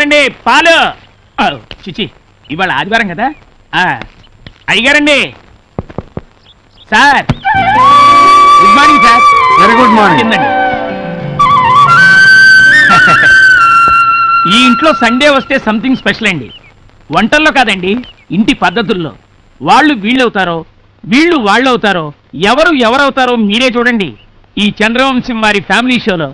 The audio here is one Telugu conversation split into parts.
అయ్యగారండి పాలు. చిచి ఇవాళ ఆదివారం కదా. అయ్యగారండి. Sir good morning sir. Very good morning. ఈ ఇంట్లో సండే వస్తే సంథింగ్ స్పెషల్ అండి. వంటల్లో కాదండి, ఇంటి పద్ధతుల్లో. వాళ్ళు వీళ్ళవుతారో, వీళ్ళు వాళ్ళవుతారో, ఎవరు ఎవరవుతారో మీరే చూడండి ఈ చంద్రవంశం వారి ఫ్యామిలీ షోలో.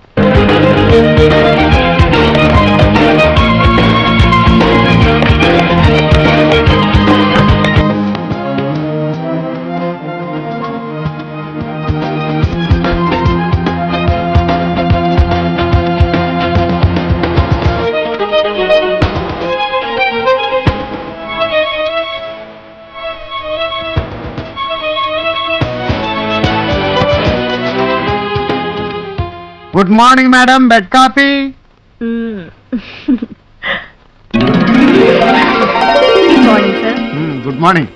Good morning madam. Bed coffee. Good morning.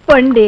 పండి.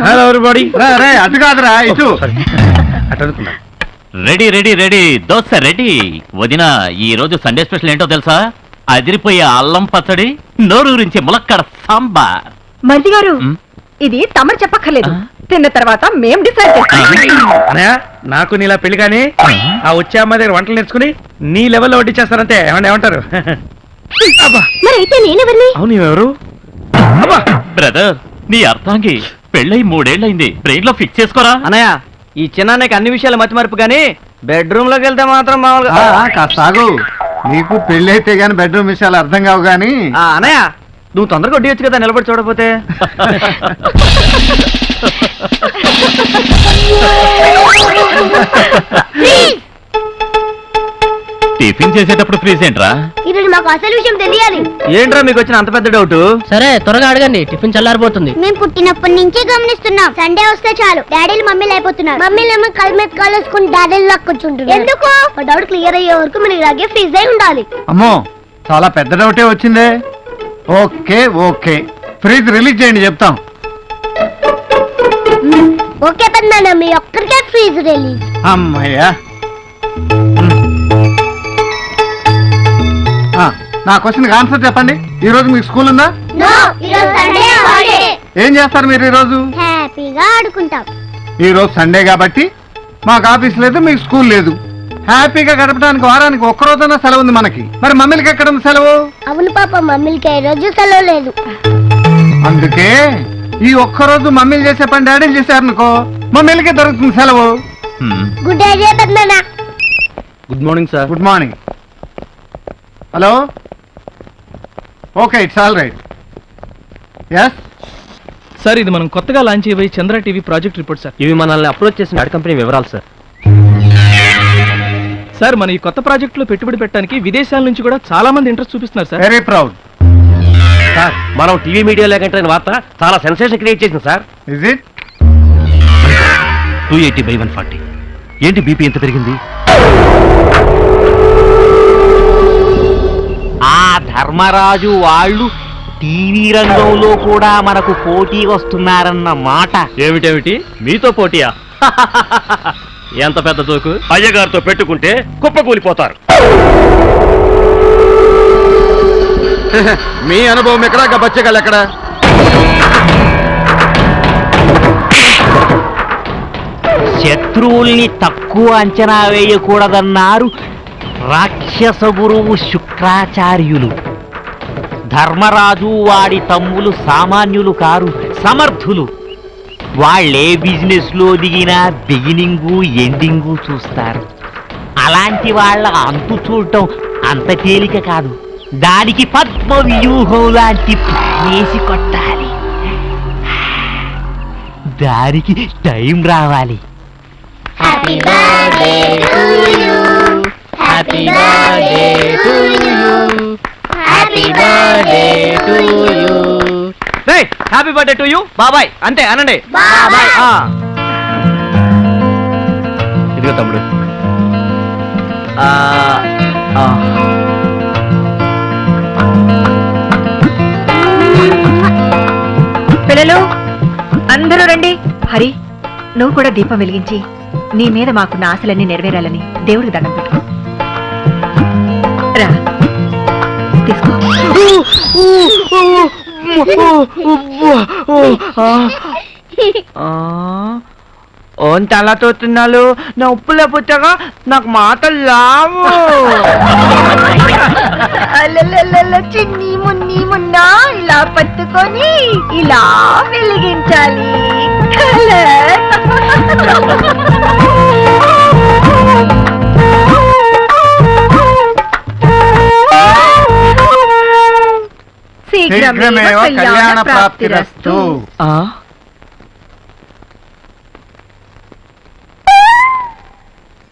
Hello everybody. అటు కాదురా ఇటు. Ready ready ready dosa ready. వదిన ఈ రోజు సండే స్పెషల్ ఏంటో తెలుసా? అదిరిపోయే అల్లం పచ్చడి, నోరూరించి ములక్కడ సాంబార్. మరిది గారు, ఇది తమరు చెప్పక్కర్లేదు, తిన్న తర్వాత మేం డిసైడ్ చేస్తాం. నాకు నీలా పెళ్లి కానీ ఆ వచ్చే అమ్మాయి దగ్గర వంటలు నేర్చుకుని నీ లెవెల్లో వడ్డించేస్తారంతే. ఏమంటారు? అవును ఎవరు? బ్రదర్, నీ అర్థాంగి పెళ్ళై 3 ఏళ్ళైంది. బ్రెయిన్ లో ఫిక్స్ చేసుకోరా అన్నయ్య. ఈ చిన్నానికి అన్ని విషయాలు మతి మరుపు గానీ బెడ్రూమ్ లోకి వెళ్తే మాత్రం మామూలుగా. కాస్త ఆగు. నీకు పెళ్లి అయితే గానీ బెడ్రూమ్ విషయాలు అర్థం కావు గానీ. అన్నయ్య, నువ్వు తొందరగా వడ్డీయొచ్చు కదా, నిలబడి చూడకపోతే. టిఫిన్ చేసేటప్పుడు ఫ్రీజ్ ఏంట్రా? ఈరోజు మాకు అసలు విషయం తెలియాలి. ఏంట్రా మీకు వచ్చిన అంత పెద్ద డౌట్? సరే త్వరగా అడగండి, టిఫిన్ చల్లారిపోతుంది. మేము పుట్టినప్పటి నుంచే గమనిస్తున్నాం, సండే వస్తే చాలు డాడీలు మమ్మీలు అయిపోతున్నారు. మమ్మీలేమో కళ్ళ మీద కాలేసుకుని డాడీలు లాక్కొచ్చుంటారు. ఎందుకు? డౌట్ క్లియర్ అయ్యే వరకు మీరు ఇలాగే ఫ్రీజ్ అయి ఉండాలి. అమ్మో, చాలా పెద్ద డౌటే వచ్చిందే. ఓకే ఓకే, ఫ్రీజ్ రిలీజ్ చేయండి, చెప్తాం. ఓకే పెద్దనాన్న, మీ ఒక్కరికే ఫ్రీజ్ రిలీజ్. అమ్మయ్యా. నా క్వశ్చన్కి ఆన్సర్ చెప్పండి. ఈ రోజు మీకు స్కూల్ ఉందా? నో, ఈరోజు సండే హాలిడే. ఏం చేస్తారు మీరు ఈరోజు? హ్యాపీగా ఆడుకుంటాం. ఈ రోజు సండే కాబట్టి మాకు ఆఫీస్ లేదు, మీకు స్కూల్ లేదు. హ్యాపీగా గడపడానికి వారానికి ఒక్కరోజైనా సెలవు ఉంది మనకి. మరి మమ్మీలకి ఎక్కడ ఉంది సెలవు? అవును పాప, మమ్మీలకి ఈ రోజు సెలవు లేదు. అందుకే ఈ ఒక్కరోజు మమ్మీలు చేసే పని డాడీలు చేశారనుకో, మమ్మీలకే దొరుకుతుంది సెలవు. గుడ్ ఐడియా పెద్దనా. Good morning sir. Good morning. Hello, okay, it's all right. Yes sir, ఇది మనం కొత్తగా లాంచ్ చేయబోయే Chandra TV project report sir. ఇవి మనల్ని అప్రోచ్ చేసిన యాడ్ కంపెనీ వివరాలు సార్. సార్, మన ఈ కొత్త ప్రాజెక్ట్ లో పెట్టుబడి పెట్టడానికి విదేశాల నుంచి కూడా చాలా మంది ఇంట్రెస్ట్ చూపిస్తున్నారు సార్. Very proud. సార్, మనం టీవీ మీడియాలో కంటే వార్త చాలా సెన్సేషన్ క్రియేట్ చేసింది సార్. Is it? 280/140. ఏంటి బీపీ ఎంత పెరిగింది? ఆ ధర్మరాజు వాళ్ళు టీవీ రంగంలో కూడా మనకు పోటీ వస్తున్నారన్న మాట. ఏమిటేమిటి మీతో పోటీయా? ఎంత పెద్ద జోకు. అయ్యగారితో పెట్టుకుంటే కుప్పకూలిపోతారు. మీ అనుభవం ఎక్కడ, బచ్చగాళ్ళు ఎక్కడ? శత్రువుల్ని తక్కువ అంచనా వేయకూడదన్నారు రాక్షస గురువు శుక్రాచార్యులు. ధర్మరాజు వాడి తమ్ములు సామాన్యులు కారు, సమర్థులు. వాళ్ళే బిజినెస్ లో దిగినా బిగినింగు ఎండింగు చూస్తారు. అలాంటి వాళ్ళ అంతు చూడటం అంత తేలిక కాదు. దానికి పద్మ వ్యూహం లాంటి వేసి కొట్టాలి. దానికి టైం రావాలి. Happy birthday to you, happy birthday to you, happy birthday to you. Happy birthday to you బాబాయ్. అంతే అనండి. బాబాయ్. ఇదిగో తమ్ముడు. పిల్లలు అందరూ రండి. హరి, నువ్వు కూడా దీపం వెలిగించి నీ మీద మాకున్న ఆశలన్నీ నెరవేరాలని దేవుడికి దండం పెట్టుకో. రా, తీసుకో. ఓంత అలా తోతున్నాలు. నా ఉప్పులో పుట్టగా నాకు మాటలు లావు. చిన్ని మున్ని మున్న ఇలా పట్టుకొని ఇలా వెలిగించాలి. శీఘ్రమేవ కళ్యాణ ప్రాప్తిరస్తు.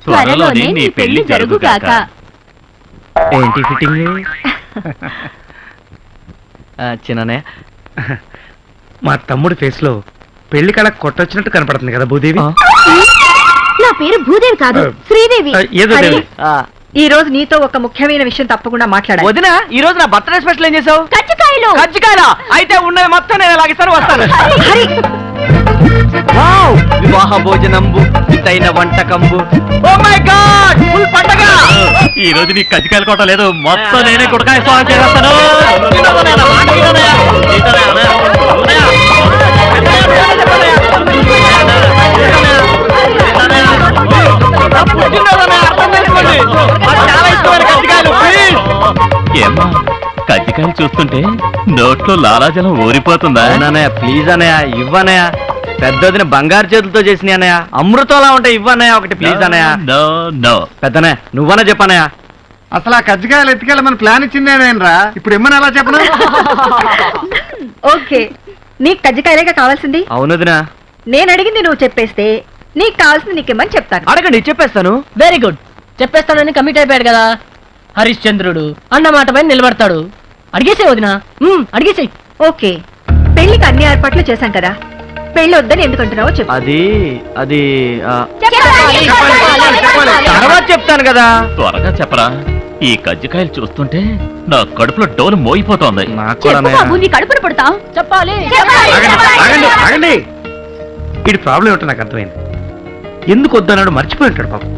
త్వరలోనే నీ పెళ్లి జరుగుగాక. ఏంటి ఫిట్టింగ్? చిన్ననే, మా తమ్ముడి ఫేస్ లో పెళ్లి కళ కొట్టొచ్చినట్టు కనపడుతుంది కదా భూదేవి. నా పేరు భూదేవి కాదు, శ్రీదేవి. ఏదో హరి, దేవి. ఈ రోజు నీతో ఒక ముఖ్యమైన విషయం తప్పకుండా మాట్లాడాలి. వదిన, ఈ రోజు నా బర్త్డే స్పెషల్ ఏం చేసావు? కజ్జికాయలు. కజ్జికాయలా? అయితే ఉన్నది మొత్తం నేను లాగిస్తాను, వస్తాను. హరి, వావ్! వివాహ భోజనంబు వింతైన వంటకంబు. ఓ మై గాడ్, ఫుల్ పండగ. ఈ రోజు నీకు కజ్జికాయలు కొట్ట లేదు, మొత్తం నేనే కుడకాయ స్వాగతం చేస్తాను. ఏమ్మా, కజ్జికాయలు చూస్తుంటే నోట్లో లాలాజలం ఊరిపోతుందా? అవునన్నయ్య, ప్లీజ్ అన్నయ్య, ఇవ్వనయ్య. పెద్దదిని బంగారు చేతులతో చేసిన అన్నయ్య, అమృతంలా ఉంటాయి, ఇవ్వనయ్య ఒకటి ప్లీజ్ అన్నయ్య. No no. పెద్దనయ్య, నువ్వన్నా చెప్పనయ్య. అసలు ఆ కజ్జికాయలు ఎత్తుకెళ్ళమని ప్లాన్ ఇచ్చిందేనేనరా, ఇప్పుడు ఇమ్మని ఎలా చెప్పను? ఓకే, నీకు కజ్జికాయలేగా కావాల్సింది. అవునదినా, నేను అడిగింది నువ్వు చెప్పేస్తే నీకు కావాల్సింది నీకేమని చెప్తాను. అడగండి, చెప్పేస్తాను. Very good. చెప్పేస్తానని కమిట్ అయిపోయాడు కదా హరిశ్చంద్రుడు. అన్న మాట పైన నిలబడతాడు. అడిగేసే వదినా, అడిగేసేయ్. ఓకే, పెళ్లికి అన్ని ఏర్పాట్లు చేశాం కదా, పెళ్లి వద్దని ఎందుకంటున్నావో చెప్పు. అది అది చెప్పాలి. తర్వాత చెప్తాను కదా. త్వరగా చెప్పరా, ఈ కజ్జికాయలు చూస్తుంటే నా కడుపులో డోలు మోగిపోతోంది. నాకు కూడా నీ కడుపును పడతా చెప్పాలి. ఆగండి. వీడి ప్రాబ్లం ఏమిటో నాకు అర్థమైంది. ఎందుకు వద్దన్నాడు మర్చిపోయి ఉంటాడు పాపం.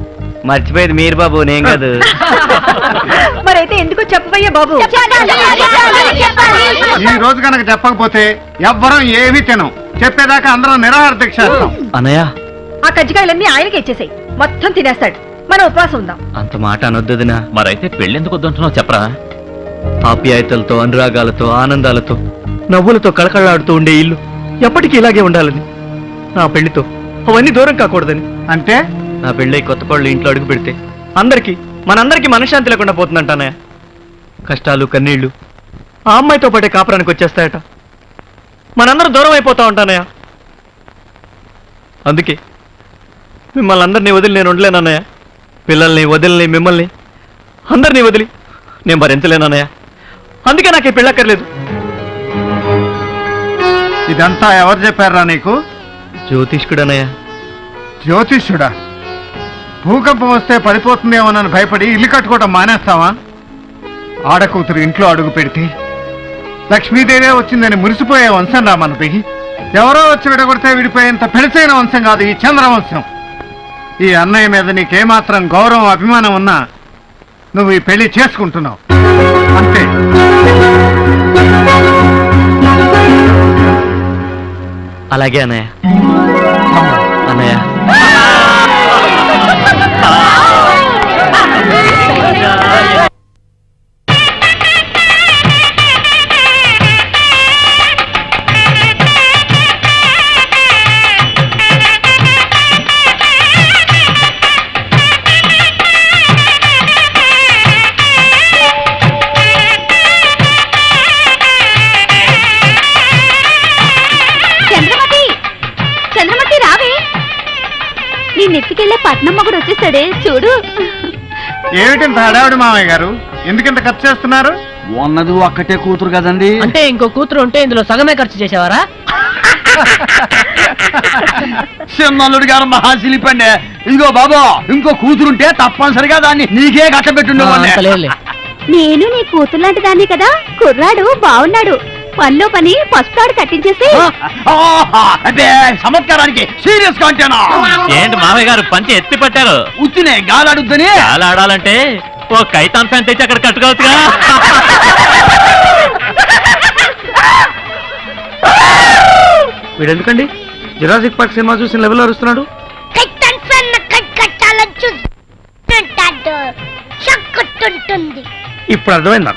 మర్చిపోయేది మీరు బాబు, నేను కాదు. మరైతే ఎందుకు చెప్పవయ్యా బాబు? ఈ రోజు కనుక చెప్పకపోతే ఎవ్వరం ఏమీ తినం. చెప్పేదాకా అందరం నిరాహార దీక్ష చేస్తాం. అన్నయ్య, ఆ కజ్జికాయలన్నీ ఆయనకి ఇచ్చేసాయి, మొత్తం తినేస్తాడు. మనం ఉపవాసం ఉందాం. అంత మాట అనొద్దుదినా. మరైతే పెళ్ళెందుకు వద్దంటున్నావు చెప్పరా? ఆప్యాయతలతో, అనురాగాలతో, ఆనందాలతో, నవ్వులతో కళకళలాడుతూ ఉండే ఇల్లు ఎప్పటికీ ఇలాగే ఉండాలని, నా పెళ్లితో అవన్నీ దూరం కాకూడదని. అంటే నా పెళ్ళై కొత్త కోళ్ళు ఇంట్లో అడుగు పెడితే మనందరికీ మనశ్శాంతి లేకుండా పోతుందంటానే. కష్టాలు, కన్నీళ్లు ఆ అమ్మాయితో పాటే కాపురానికి వచ్చేస్తాయట. మనందరం దూరం అయిపోతా ఉంటానయ్య. అందుకే మిమ్మల్ని అందరినీ వదిలి నేను ఉండలేనన్నయ్య. పిల్లల్ని వదిలిని, మిమ్మల్ని అందరినీ వదిలి నేను భరించలేనన్నయ్య. అందుకే నాకు ఈ పెళ్ళక్కర్లేదు. ఇదంతా ఎవరు చెప్పారా నీకు? జ్యోతిష్కుడనయ్య. జ్యోతిష్యుడా? భూకంపం వస్తే పడిపోతుందేమోనని భయపడి ఇల్లు కట్టుకోవటం మానేస్తావా? ఆడకూతురు ఇంట్లో అడుగు పెడితే లక్ష్మీదేవే వచ్చిందని మురిసిపోయే వంశం రా మనది. ఎవరో వచ్చి విడగొడితే విడిపోయేంత పెడిసైన వంశం కాదు ఈ చంద్రవంశం. ఈ అన్నయ్య మీద నీకేమాత్రం గౌరవం, అభిమానం ఉన్నా నువ్వు ఈ పెళ్లి చేసుకుంటున్నావు అంతే. అలాగే అన్నయ్య. అన్నయ్య, చంద్రమతి రావే, నీ నెత్తికెళ్ళే పట్నం మొగుడు వచ్చేసాడే చూడు. ఏమిటంత హడావిడి మామయ్య గారు? ఎందుకింత ఖర్చు చేస్తున్నారు? ఉన్నది ఒక్కటే కూతురు కదండి. అంటే ఇంకో కూతురు ఉంటే ఇందులో సగమే ఖర్చు చేసేవారా? చిన్నల్లుడు గారు మహాశిలిపండి. ఇదిగో బాబా, ఇంకో కూతురుంటే తప్పనిసరిగా దాన్ని నీకే కట్టబెట్టుండే. నేను నీ కూతురు లాంటి దాన్ని కదా. కుర్రాడు బాగున్నాడు, పనిలో పని పసుపాడు కట్టించేసి. అంటే చమత్కారానికి సీరియస్ గా అంటేనా? ఏంటి మామయ్య గారు పంచి ఎత్తి పట్టారు? ఉత్తినే గాలాడుద్దని. చాలా ఆడాలంటే ఓ కైతాన్ ఫ్యాన్ తెచ్చి అక్కడ కట్టుకోవచ్చుగా. వీడెందుకండి జురాసిక్ పార్క్ సినిమా చూసిన లెవెల్ అరుస్తున్నాడు? ఇప్పుడు అర్థమైందా?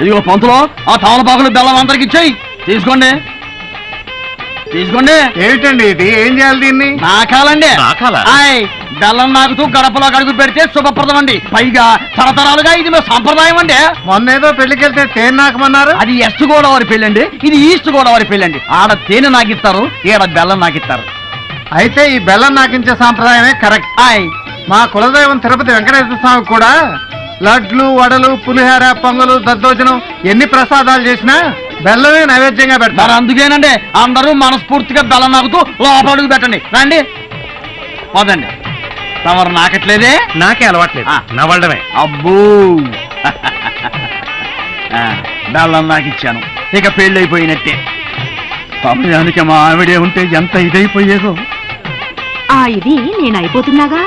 ఇదిగో పంతులో, ఆ తామలపాకులు బెల్లం అందరికి ఇచ్చేయి. తీసుకోండి. ఏమిటండి ఇది? ఏం చేయాలి దీన్ని? నాకాలండి. నాకాలా? బెల్లం నాకుతూ గడపలో అడుగు పెడితే శుభప్రదం అండి. పైగా తరతరాలుగా ఇది మా సంప్రదాయం అండి. మొన్నేదో పెళ్లికెళ్తే తేనె నాకమన్నారు. అది వెస్ట్ గోదావరి పెళ్ళండి, ఇది ఈస్ట్ గోదావరి పెళ్ళండి. ఆడ తేనె నాకిస్తారు, ఈడ బెల్లం నాకిస్తారు. అయితే ఈ బెల్లం నాకించే సాంప్రదాయమే కరెక్ట్. మా కులదైవం తిరుపతి వెంకటేశ్వర స్వామి కూడా లడ్లు, వడలు, పులిహార, పొంగలు, దద్దోజనం ఎన్ని ప్రసాదాలు చేసినా బెల్లమే నైవేద్యంగా పెడతారు. అందుకేనండి అందరూ మనస్ఫూర్తిగా బెల్లం నాకుతూ లోపల అడుగు పెట్టండి. రండి, పోదండి. తమరు నాకట్లేదే? నాకే అలవాట్లేదు, నవ్వడమే. అబ్బో, బెల్లం నాకిచ్చాను, ఇక పెళ్ళి అయిపోయినట్టే. సమయానికి మా ఆవిడే ఉంటే ఎంత ఇదైపోయేదో. ఇది నేను అయిపోతున్నాగా.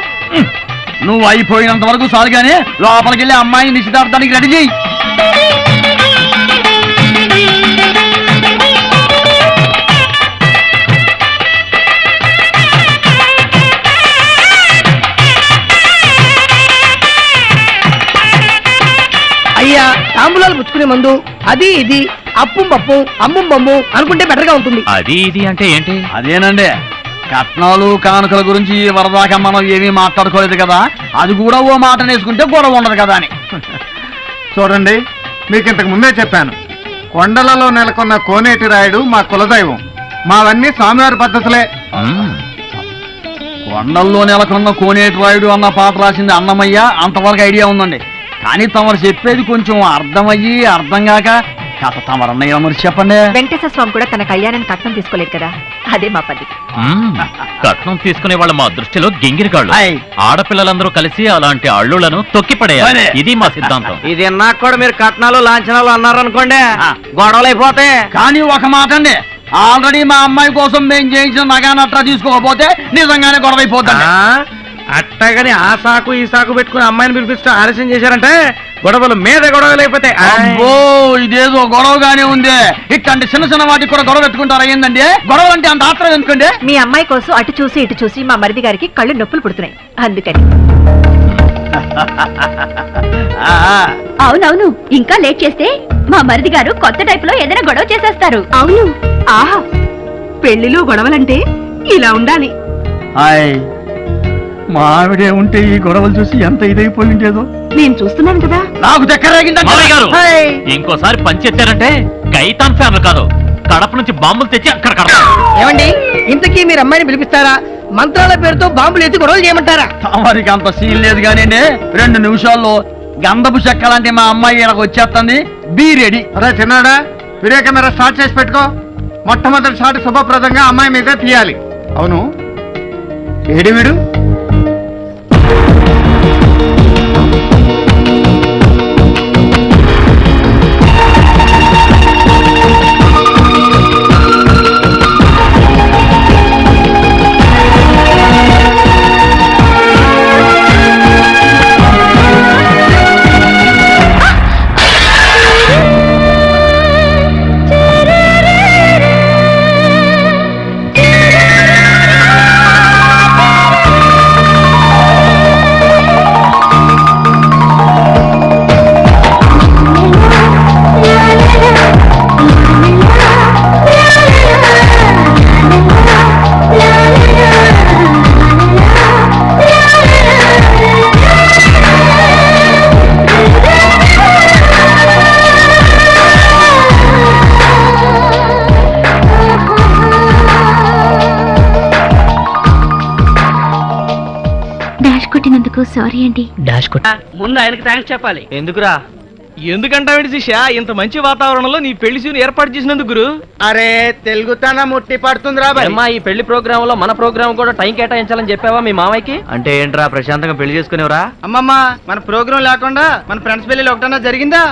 నువ్వు అయిపోయినంత వరకు సాలుగానే లోపలికి వెళ్ళి అమ్మాయిని నిశ్చితార్థానికి రెడీ చేయి. అయ్యా, తాంబూలాలు పుచ్చుకునే ముందు అది ఇది అప్పు పప్పు అమ్ము బొమ్ము అనుకుంటే బెటర్ గా ఉంటుంది. అది ఇది అంటే ఏంటి? అదేనండి, కట్నాలు కానుకల గురించి వరదాకా మనం ఏమీ మాట్లాడుకోలేదు కదా, అది కూడా ఓ మాట నేసుకుంటే గొడవ ఉండదు కదా అని. చూడండి, మీకు ఇంతకు ముందే చెప్పాను, కొండలలో నెలకొన్న కోనేటి రాయుడు మా కులదైవం. మావన్నీ స్వామివారి పద్ధతులే. కొండల్లో నెలకొన్న కోనేటి రాయుడు అన్న పాట రాసింది అన్నమయ్య, అంతవరకు ఐడియా ఉందండి. కానీ తమరు చెప్పేది కొంచెం అర్థమయ్యి అర్థం కాక కథ తమరన్నయ్య మరి చెప్పండి. వెంకటేశ్వర స్వామి కూడా తన కళ్యాణాన్ని కట్నం తీసుకోలేదు కదా, అదే మా పద్ధతి. కట్నం తీసుకునే వాళ్ళ మా దృష్టిలో గింగిరిగాళ్ళు. ఆడపిల్లలందరూ కలిసి అలాంటి అల్లులను తొక్కిపడేయాలి, ఇది మా సిద్ధాంతం. ఇది నాకు కూడా మీరు కట్నాలు లాంఛనాలు అన్నారనుకోండి, గొడవలు అయిపోతాయి. కానీ ఒక మాట అండి, ఆల్రెడీ మా అమ్మాయి కోసం మేము చేయించిన నగానట్రా తీసుకోకపోతే నిజంగానే గొడవ అయిపోతుంది. అట్టగాని ఆ సాకు ఈ సాకు పెట్టుకుని అమ్మాయిని పిలిపిస్తూ ఆలస్యం చేశారంటే గొడవలు మీద గొడవలు అయిపోతాయి. అబ్బో ఇదేదో గొడవగానే ఉంది. ఇట్లాంటి చిన్న చిన్న వాటికి కూడా గొడవ పెట్టుకుంటారా ఏందండి? గొడవ అంటే అంత ఆత్రం ఎందుకండి? మీ అమ్మాయి కోసం అటు చూసి ఇటు చూసి మా మరిది గారికి కళ్ళు నొప్పులు పుడుతున్నాయి అందుకని. అవునవును, ఇంకా లేట్ చేస్తే మా మరిది గారు కొత్త టైప్ లో ఏదైనా గొడవ చేసేస్తారు. అవును. ఆహా, పెళ్లిలో గొడవలంటే ఇలా ఉండాలి. మా ఆవిడే ఉంటే ఈ గొడవలు చూసి ఎంత ఇదైపోయిందేదో. నేను చూస్తున్నాను కదా. నాకు మామయ్య గారు, ఇంకోసారి పంచెత్తారంటే గైతాన్ ఫ్యాన్లు కాదు, కడప నుంచి బాంబులు తెచ్చి అక్కడ కడతారు. ఏమండి, ఇంతకీ మీరు అమ్మాయిని పిలిపిస్తారా, మంత్రాల పేరుతో బాంబులు ఎత్తి గొడవలు చేయమంటారా? తమరికి అంత సీన్ లేదు కానీ 2 నిమిషాల్లో గంధపు చెక్క లాంటి మా అమ్మాయి ఇక్కడికి వచ్చేస్తుంది. Be ready. అరే చిన్నాడా, వీడియో కెమెరా స్టార్ట్ చేసి పెట్టుకో. మొట్టమొదటి షాట్ శుభప్రదంగా అమ్మాయి మీద తీయాలి. అవును, ఏడి వీడు? సారీ అండి. డాష్ కొట్ట ముందు ఆయనకి థ్యాంక్స్ చెప్పాలి. ఎందుకురా? ఎందుకంటావేంటి శిష్య, ఇంత మంచి వాతావరణంలో నీ పెళ్లి సీన్ ఏర్పాటు చేసినందుకు గురు. అరే తెలుగుతనం ముట్టి పడుతుందిరా. అమ్మా, ఈ పెళ్లి ప్రోగ్రామ్ లో మన ప్రోగ్రామ్ కూడా టైం కేటాయించాలని చెప్పావా మీ మామయ్యకి? అంటే ఏంట్రా, ప్రశాంతంగా పెళ్లి చేసుకునేవరా? అమ్మమ్మ, మన ప్రోగ్రామ్ లేకుండా మన ఫ్రెండ్స్ పెళ్లి ఒకటన్నా జరిగిందా?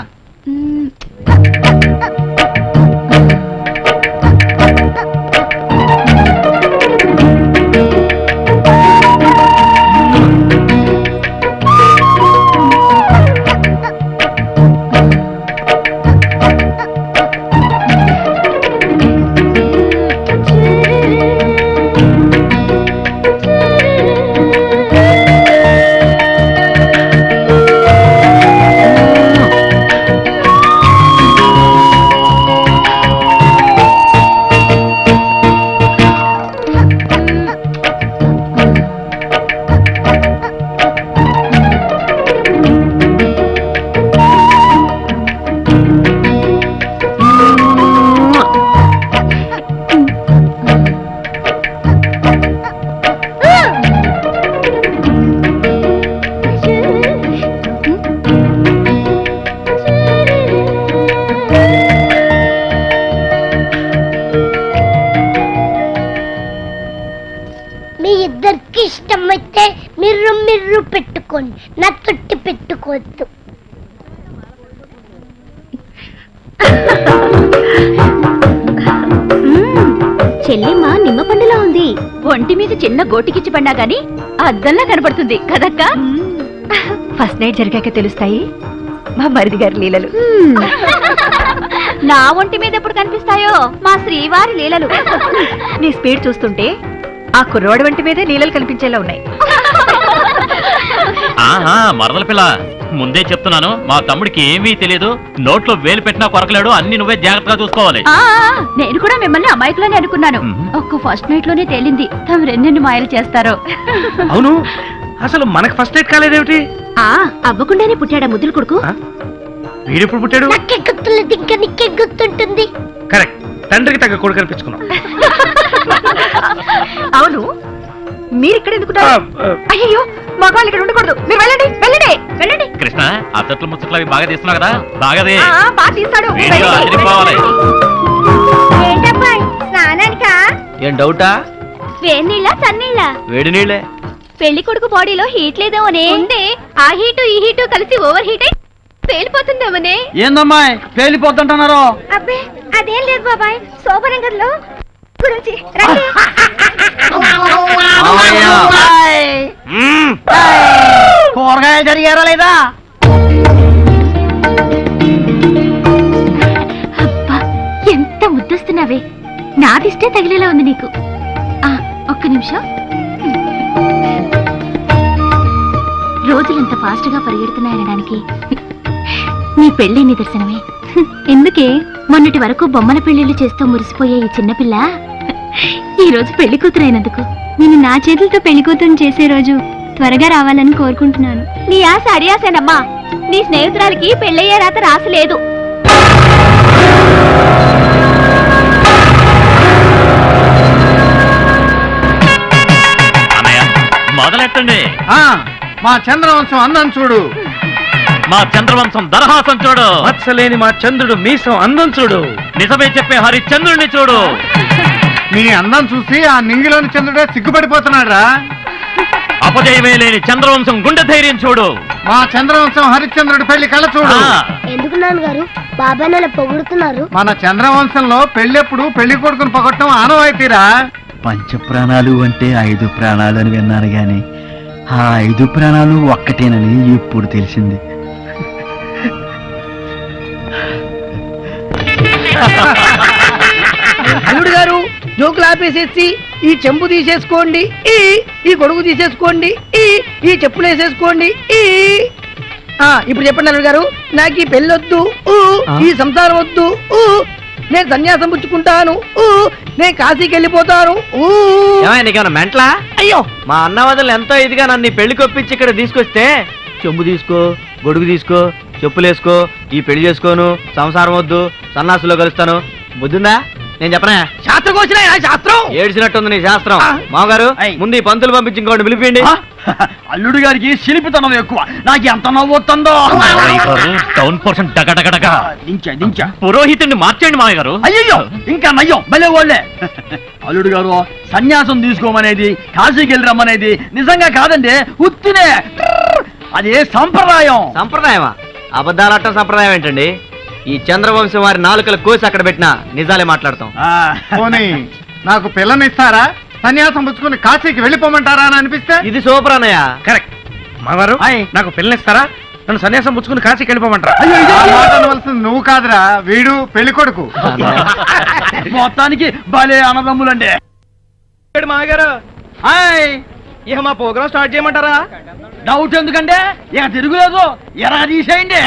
ఇష్టమైతే మీరు పెట్టుకోండి, నా తొట్టి పెట్టుకోవద్దు. చెల్లెమ్మ నిమ్మ పండులా ఉంది. ఒంటి మీద చిన్న గోటికిచ్చి పడినా గాని అద్దంలా కనపడుతుంది కదక్క. ఫస్ట్ నైట్ జరిగాక తెలుస్తాయి మా మరిది గారి లీలలు. నా ఒంటి మీద ఎప్పుడు కనిపిస్తాయో మా శ్రీవారి లీలలు. నీ స్పీడ్ చూస్తుంటే ఆ కుర్రోడి వంటి మీదే లీలలు కనిపించేలా ఉన్నాయి. ఆహా, మరదల పిల్ల, ముందే చెప్తున్నాను, మా తమ్ముడికి ఏమీ తెలియదు. నోట్లో వేలు పెట్టినా కొరకలేడు. అన్ని నువ్వే జాగ్రత్తగా చూసుకోవాలి. నేను కూడా మిమ్మల్ని అమాయకులని అనుకున్నాను. ఒక్క ఫస్ట్ నైట్ లోనే తేలింది తమరు ఎన్నెన్ని మాయలు చేస్తారో. అవును, అసలు మనకు ఫస్ట్ నైట్ కాలేదేమిటి? అవ్వకుండానే పుట్టాడా ముద్దులు కొడుకు? వీడెప్పుడు పుట్టాడు? నాకే గుర్తులేదు, ఇంకా నీకే గుర్తుంటుంది. కరెక్ట్, తండ్రికి తగ్గ కొడుకు అనిపించుకున్నాం. అవును, మీరు ఇక్కడ ఎందుకుంటారు? అయ్యో, మగవాళ్ళు ఇక్కడ ఉండకూడదు. మీరు వెళ్ళండి వెళ్ళండి వెళ్ళండి. కృష్ణ, అత్తట్లు ముచ్చట్లు అవి బాగా తీస్తున్నావు కదా, బాగాదే బాగా తీస్తాడు. ఏంటబ్బా స్నానానికా? ఏం డౌటా? వేడి నీళ్ళ చన్నీళ్ళ? వేడి నీళ్ళే. పెళ్లి కొడుకు బాడీలో హీట్ లేదేమోనే. ఆ హీటు ఈ హీటు కలిసి ఓవర్ హీట్ అయి పేలిపోతుందేమనే. ఏందమ్మాయి పేలిపోతుంటున్నారు? అబ్బే అదేం లేదు బాబాయ్, శోభనం గదిలో గురించి రండి. కూరగాయలు జరిగారా లేదా? అబ్బా ఎంత ముద్దొస్తున్నావే, నాదిష్టే తగిలేలా ఉంది నీకు. ఒక్క నిమిషం. రోజులంత ఫాస్ట్ గా పరిగెడుతున్నాయనడానికి నీ పెళ్లి నిదర్శనమే. ఎందుకే మొన్నటి వరకు బొమ్మల పెళ్లిళ్ళు చేస్తూ మురిసిపోయే ఈ చిన్నపిల్ల ఈ రోజు పెళ్లి కూతురైనందుకు నేను నా చేతులతో పెళ్లి కూతురు చేసే రోజు త్వరగా రావాలని కోరుకుంటున్నాను. నీ ఆశ అడియాసేనమ్మా, నీ స్నేహితురాలకి పెళ్ళయ్యే రాత రాసలేదు. మొదలెట్టండి. మా చంద్రవంశం అందం చూడు, మా చంద్రవంశం దరహాసం చూడు, మత్సలేని మా చంద్రుడు మీసం అందం చూడు, నిజమే చెప్పే హరిశ్చంద్రుడిని చూడు. నీ అందం చూసి ఆ నింగిలోని చంద్రుడే సిగ్గుపడిపోతున్నాడు రా. అపజయమే లేని చంద్రవంశం గుండె ధైర్యం చూడు. మా చంద్రవంశం హరిశ్చంద్రుడి పెళ్లి కళ చూడు. ఎందుకు నాన్నగారు బాబాయ్ నన్ను పొగుడుతున్నారు? మన చంద్రవంశంలో పెళ్ళెప్పుడు పెళ్లి కొడుకుని పొగట్టం ఆనవాయితీరా. పంచప్రాణాలు అంటే 5 ప్రాణాలు అని విన్నాను గాని ఆ 5 ప్రాణాలు ఒక్కటేనని ఇప్పుడు తెలిసింది. అల్లుడు గారు జోకులు ఆపేసేసి ఈ చెంబు తీసేసుకోండి, ఈ గొడుగు తీసేసుకోండి, ఈ చెప్పులు వేసేసుకోండి. ఇప్పుడు చెప్పండి అల్లుడు గారు, నాకు ఈ పెళ్ళొద్దు, ఈ సంసారం వద్దు, నేను సన్యాసం పుచ్చుకుంటాను, నేను కాశీకి వెళ్ళిపోతాను. నీకేమన్నా మెంట్లా? అయ్యో మా అన్నవదలు ఎంతో ఇదిగా నన్ను పెళ్లి కొప్పించి ఇక్కడ తీసుకొస్తే చెంబు తీసుకో, గొడుగు తీసుకో, చెప్పులేసుకో, ఈ పెళ్లి చేసుకోను, సంసారం వద్దు, సన్నాసులో కలుస్తాను. బుద్ధిందా? నేను చెప్పనా? శాస్త్రం కోసిన శాస్త్రం ఏడ్చినట్టుంది నీ శాస్త్రం. మామగారు ముందు ఈ పంతులు పంపించి ఇంకోటి పిలిపిండి. అల్లుడు గారికి శిల్పితనం ఎక్కువ, నాకు ఎంత నవ్వుతుందో. టౌన్ పోర్షన్ డగడగడగా దించా పురోహితుడిని మార్చేయండి మామయ్య గారు. అయ్యో ఇంకా నయ్యం భలే వాళ్ళే. అల్లుడు గారు సన్యాసం తీసుకోమనేది, కాశీకి వెళ్ళి రమ్మనేది నిజంగా కాదండి, ఉత్తినే. అదే సంప్రదాయం. సంప్రదాయమా? అబద్ధాలట్ట సంప్రదాయం ఏంటండి? ఈ చంద్రవంశం వారి నాలుకల కోసి అక్కడ పెట్టినా నిజాలే మాట్లాడతాం. పోనీ నాకు పిల్లనిస్తారా, సన్యాసం పుచ్చుకుని కాశీకి వెళ్ళిపోమంటారా అని అనిపిస్తే? ఇది సూపర్ అన్నయ్య. కరెక్ట్. మావారు నాకు పిల్లనిస్తారా, నన్ను సన్యాసం పుచ్చుకుని కాశీకి వెళ్ళిపోమంటారా? అనవలసింది నువ్వు కాదురా, వీడు పెళ్లి కొడుకు. మొత్తానికి భలే అన్నదమ్ములండి. మామగారు ఇక మా ప్రోగ్రాం స్టార్ట్ చేయమంటారా? డౌట్ ఎందుకంటే ఇక తిరుగులేదు, ఎరా తీసేయండి.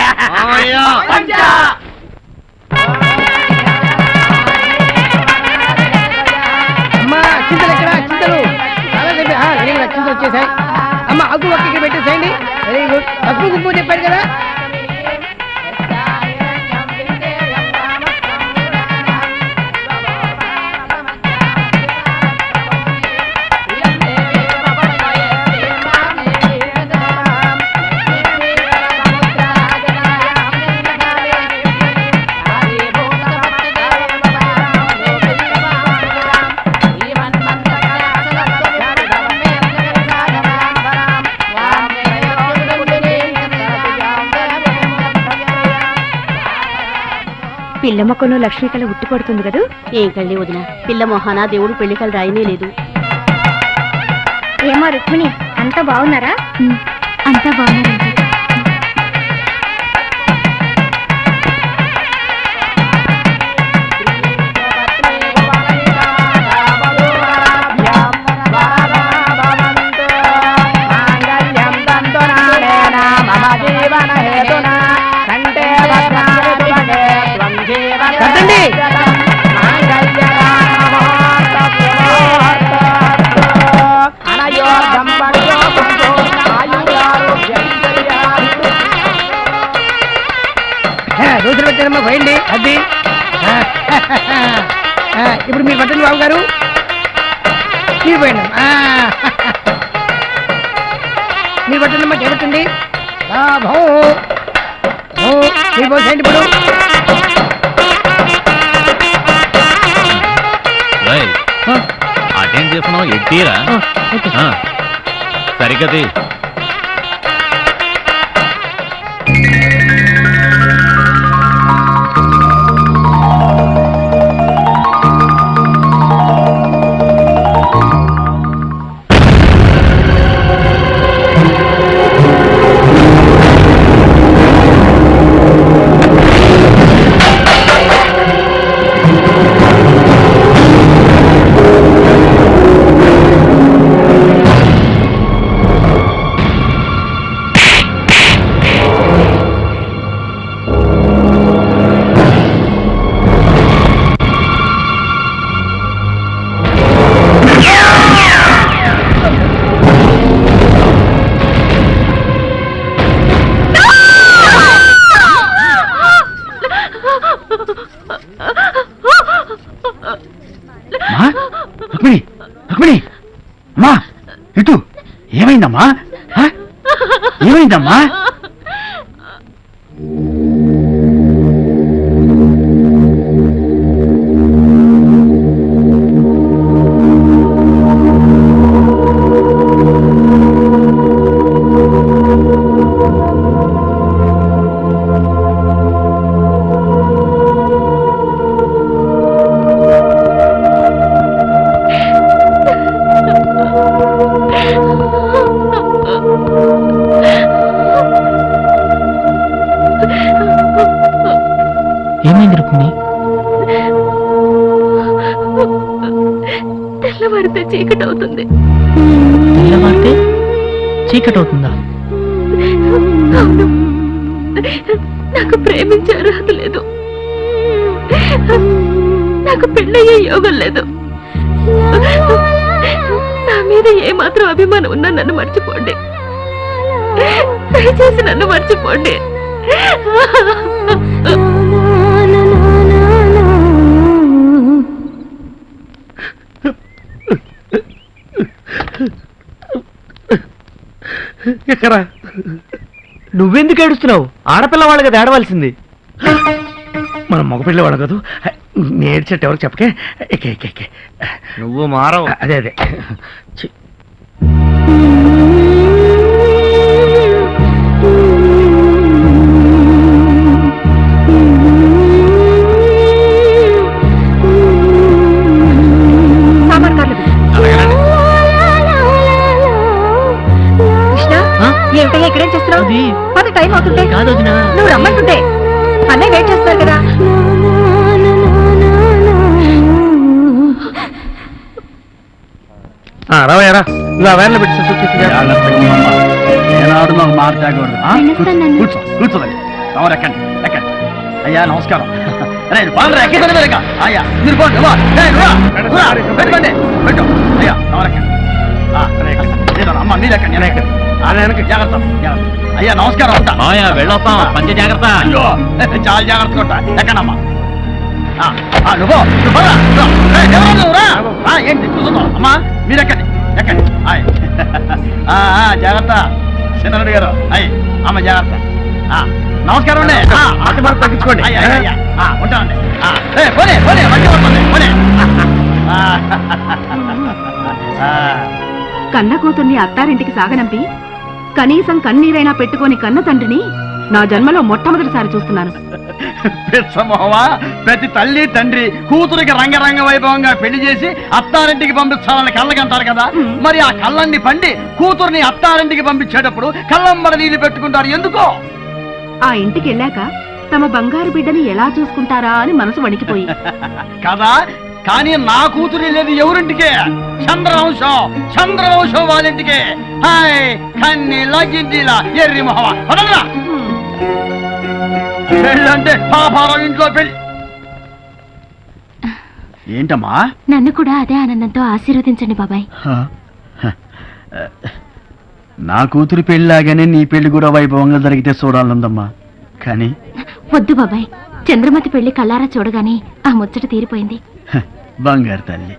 అమ్మా చింతలు ఎక్కడ? చింతలు చింతలు వచ్చేసాయి. అమ్మ అగ్గు ఒక్క ఇక్కడ పెట్టేసేయండి. Very good. పసుపు గుంపు చెప్పాడు కదా. పిల్ల మొక్కను లక్ష్మీ కళ ఉట్టి పడుతుంది కదా. ఏం కళ్ళి వదిన, పిల్ల మొహాన దేవుడు పెళ్లి కళ్ళు రాయనే లేదు. ఏమో రుక్మిణి, అంతా బాగున్నారా? అంతా బాగున్నారండి. రోజులు పెట్టారమ్మా, పోయండి. అది ఇప్పుడు మీరు పట్టండి బాబు గారు, మీరు పోయండి. మీరు పట్టండి అమ్మా, చేపట్టండి. మీరు పోసేయండి ఇప్పుడు. అటేం చేస్తున్నావు, ఎట్టీరా సరిగది. అమ్మా రుక్మిణి రుక్మిణి అమ్మా ఇటు ఏమైందమ్మా ఏమైందమ్మా ఏమైంది రుక్మిణి? తెల్లవారితే చీకటి అవుతుంది. తెల్లవారితే చీకటి అవుతుందా? అవును, నాకు ప్రేమించే అర్హత లేదు, నాకు పెళ్ళయ్యే యోగం లేదు. నా మీద ఏమాత్రం అభిమానం ఉన్నా నన్ను మర్చిపోండి, దయచేసి నన్ను మర్చిపోండి. ఎక్కరా నువ్వెందుకు ఏడుస్తున్నావు? ఆడపిల్లవాళ్ళు కదా ఏడవలసింది. మనం మగపిల్లవాడు కదా, నేర్చేట ఎవరికి చెప్పకే. ఎక్కే ఎక్కే ఎక్కే. నువ్వు మారవు. అదే అదే ఏమిటయ్యా ఇక్కడేం చేస్తున్నావు? పది టైం అవుతుంటే కాదు వదినా, నువ్వు రమ్మంటుంటే అన్నయ్య వెయిట్ చేస్తారు కదా. రావయ్యారా ఇలా వేర్లు పెట్టి ఏనాడు నాకు మాట్లాడకూడదు. కూర్చో కూర్చోదండి. రావరు ఎక్కండి ఎక్కండి. అయ్యా నమస్కారం. అయ్యా మీరు పోండి. పెట్టండి పెట్టు. అయ్యా ఎవరెక్కండి. అమ్మ మీరు ఎక్కండి. నేను ఎక్కండి. జాగ్రత్త జాగ్రత్త. అయ్యా నమస్కారం. ఉంటా వెళ్ళొస్తాం. పంచ జాగ్రత్త. అయ్యో చాలా జాగ్రత్తగా ఉంటా. ఎక్కడమ్మా ఏంటి చూస్తున్నావు? అమ్మా మీరు ఎక్కండి ఎక్కండి. జాగ్రత్త చిన్నరెడ్డి గారు. అయ్యి అమ్మ జాగ్రత్త. నమస్కారం అండి. అట్టి మార్పు తగ్గించుకోండి. ఉంటానండి. పోనీ పోనీ మంచి పడుతుంది. పోనీ. కన్న కూతుర్ని అత్తారింటికి సాగనంపి కనీసం కన్నీరైనా పెట్టుకొని కన్న తండ్రిని నా జన్మలో మొట్టమొదటిసారి చూస్తున్నాను. ప్రతి తల్లి తండ్రి కూతురికి రంగరంగ వైభవంగా పెళ్లి చేసి అత్తారింటికి పంపించాలని కళ్ళకంటారు కదా. మరి ఆ కళ్ళన్ని పండి కూతుర్ని అత్తారింటికి పంపించేటప్పుడు కళ్ళంబడ నీళ్లు పెట్టుకుంటారు ఎందుకో? ఆ ఇంటికి వెళ్ళాక తమ బంగారు బిడ్డని ఎలా చూసుకుంటారా అని మనసు వణికిపోయి కదా. కానీ నా కూతురు లేదు ఎవరింటికే? చంద్రవంశం వాళ్ళింటికే. హాయ్ కన్ని లగ్గిందిలా ఎర్రి మొహవా పదరా. పెళ్ళంటే పాపారం ఇంట్లో పెళ్ళి. ఏంటమ్మా? నన్ను కూడా అదే ఆనందంతో ఆశీర్వదించండి బాబాయ్. నా కూతురు పెళ్ళిలాగానే నీ పెళ్లి కూడా వైభవంగా జరిగితే చూడాలందమ్మా. కానీ వద్దు బాబాయ్, చంద్రమతి పెళ్లి కళ్ళారా చూడగానే ఆ ముచ్చట తీరిపోయింది. బంగారు తల్లి.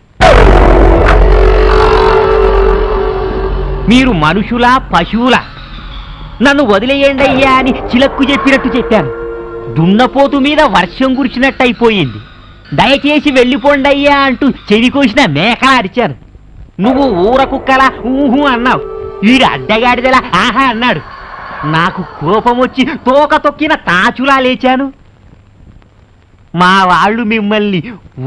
మీరు మనుషులా పశువులా? నన్ను వదిలేయండి అయ్యా అని చిలక్కు చెప్పినట్టు చెప్పాను. దున్నపోతు మీద వర్షం కురిచినట్టు అయిపోయింది. దయచేసి వెళ్ళిపోండి అయ్యా అంటూ చెవి కోసిన మేకలా అరిచాను. నువ్వు ఊర కుక్కలా ఊహు అన్నావు. వీడు అడ్డగాడిదలా ఆహా అన్నాడు. నాకు కోపం వచ్చి తోక తొక్కిన తాచులా లేచాను. మా వాళ్ళు మిమ్మల్ని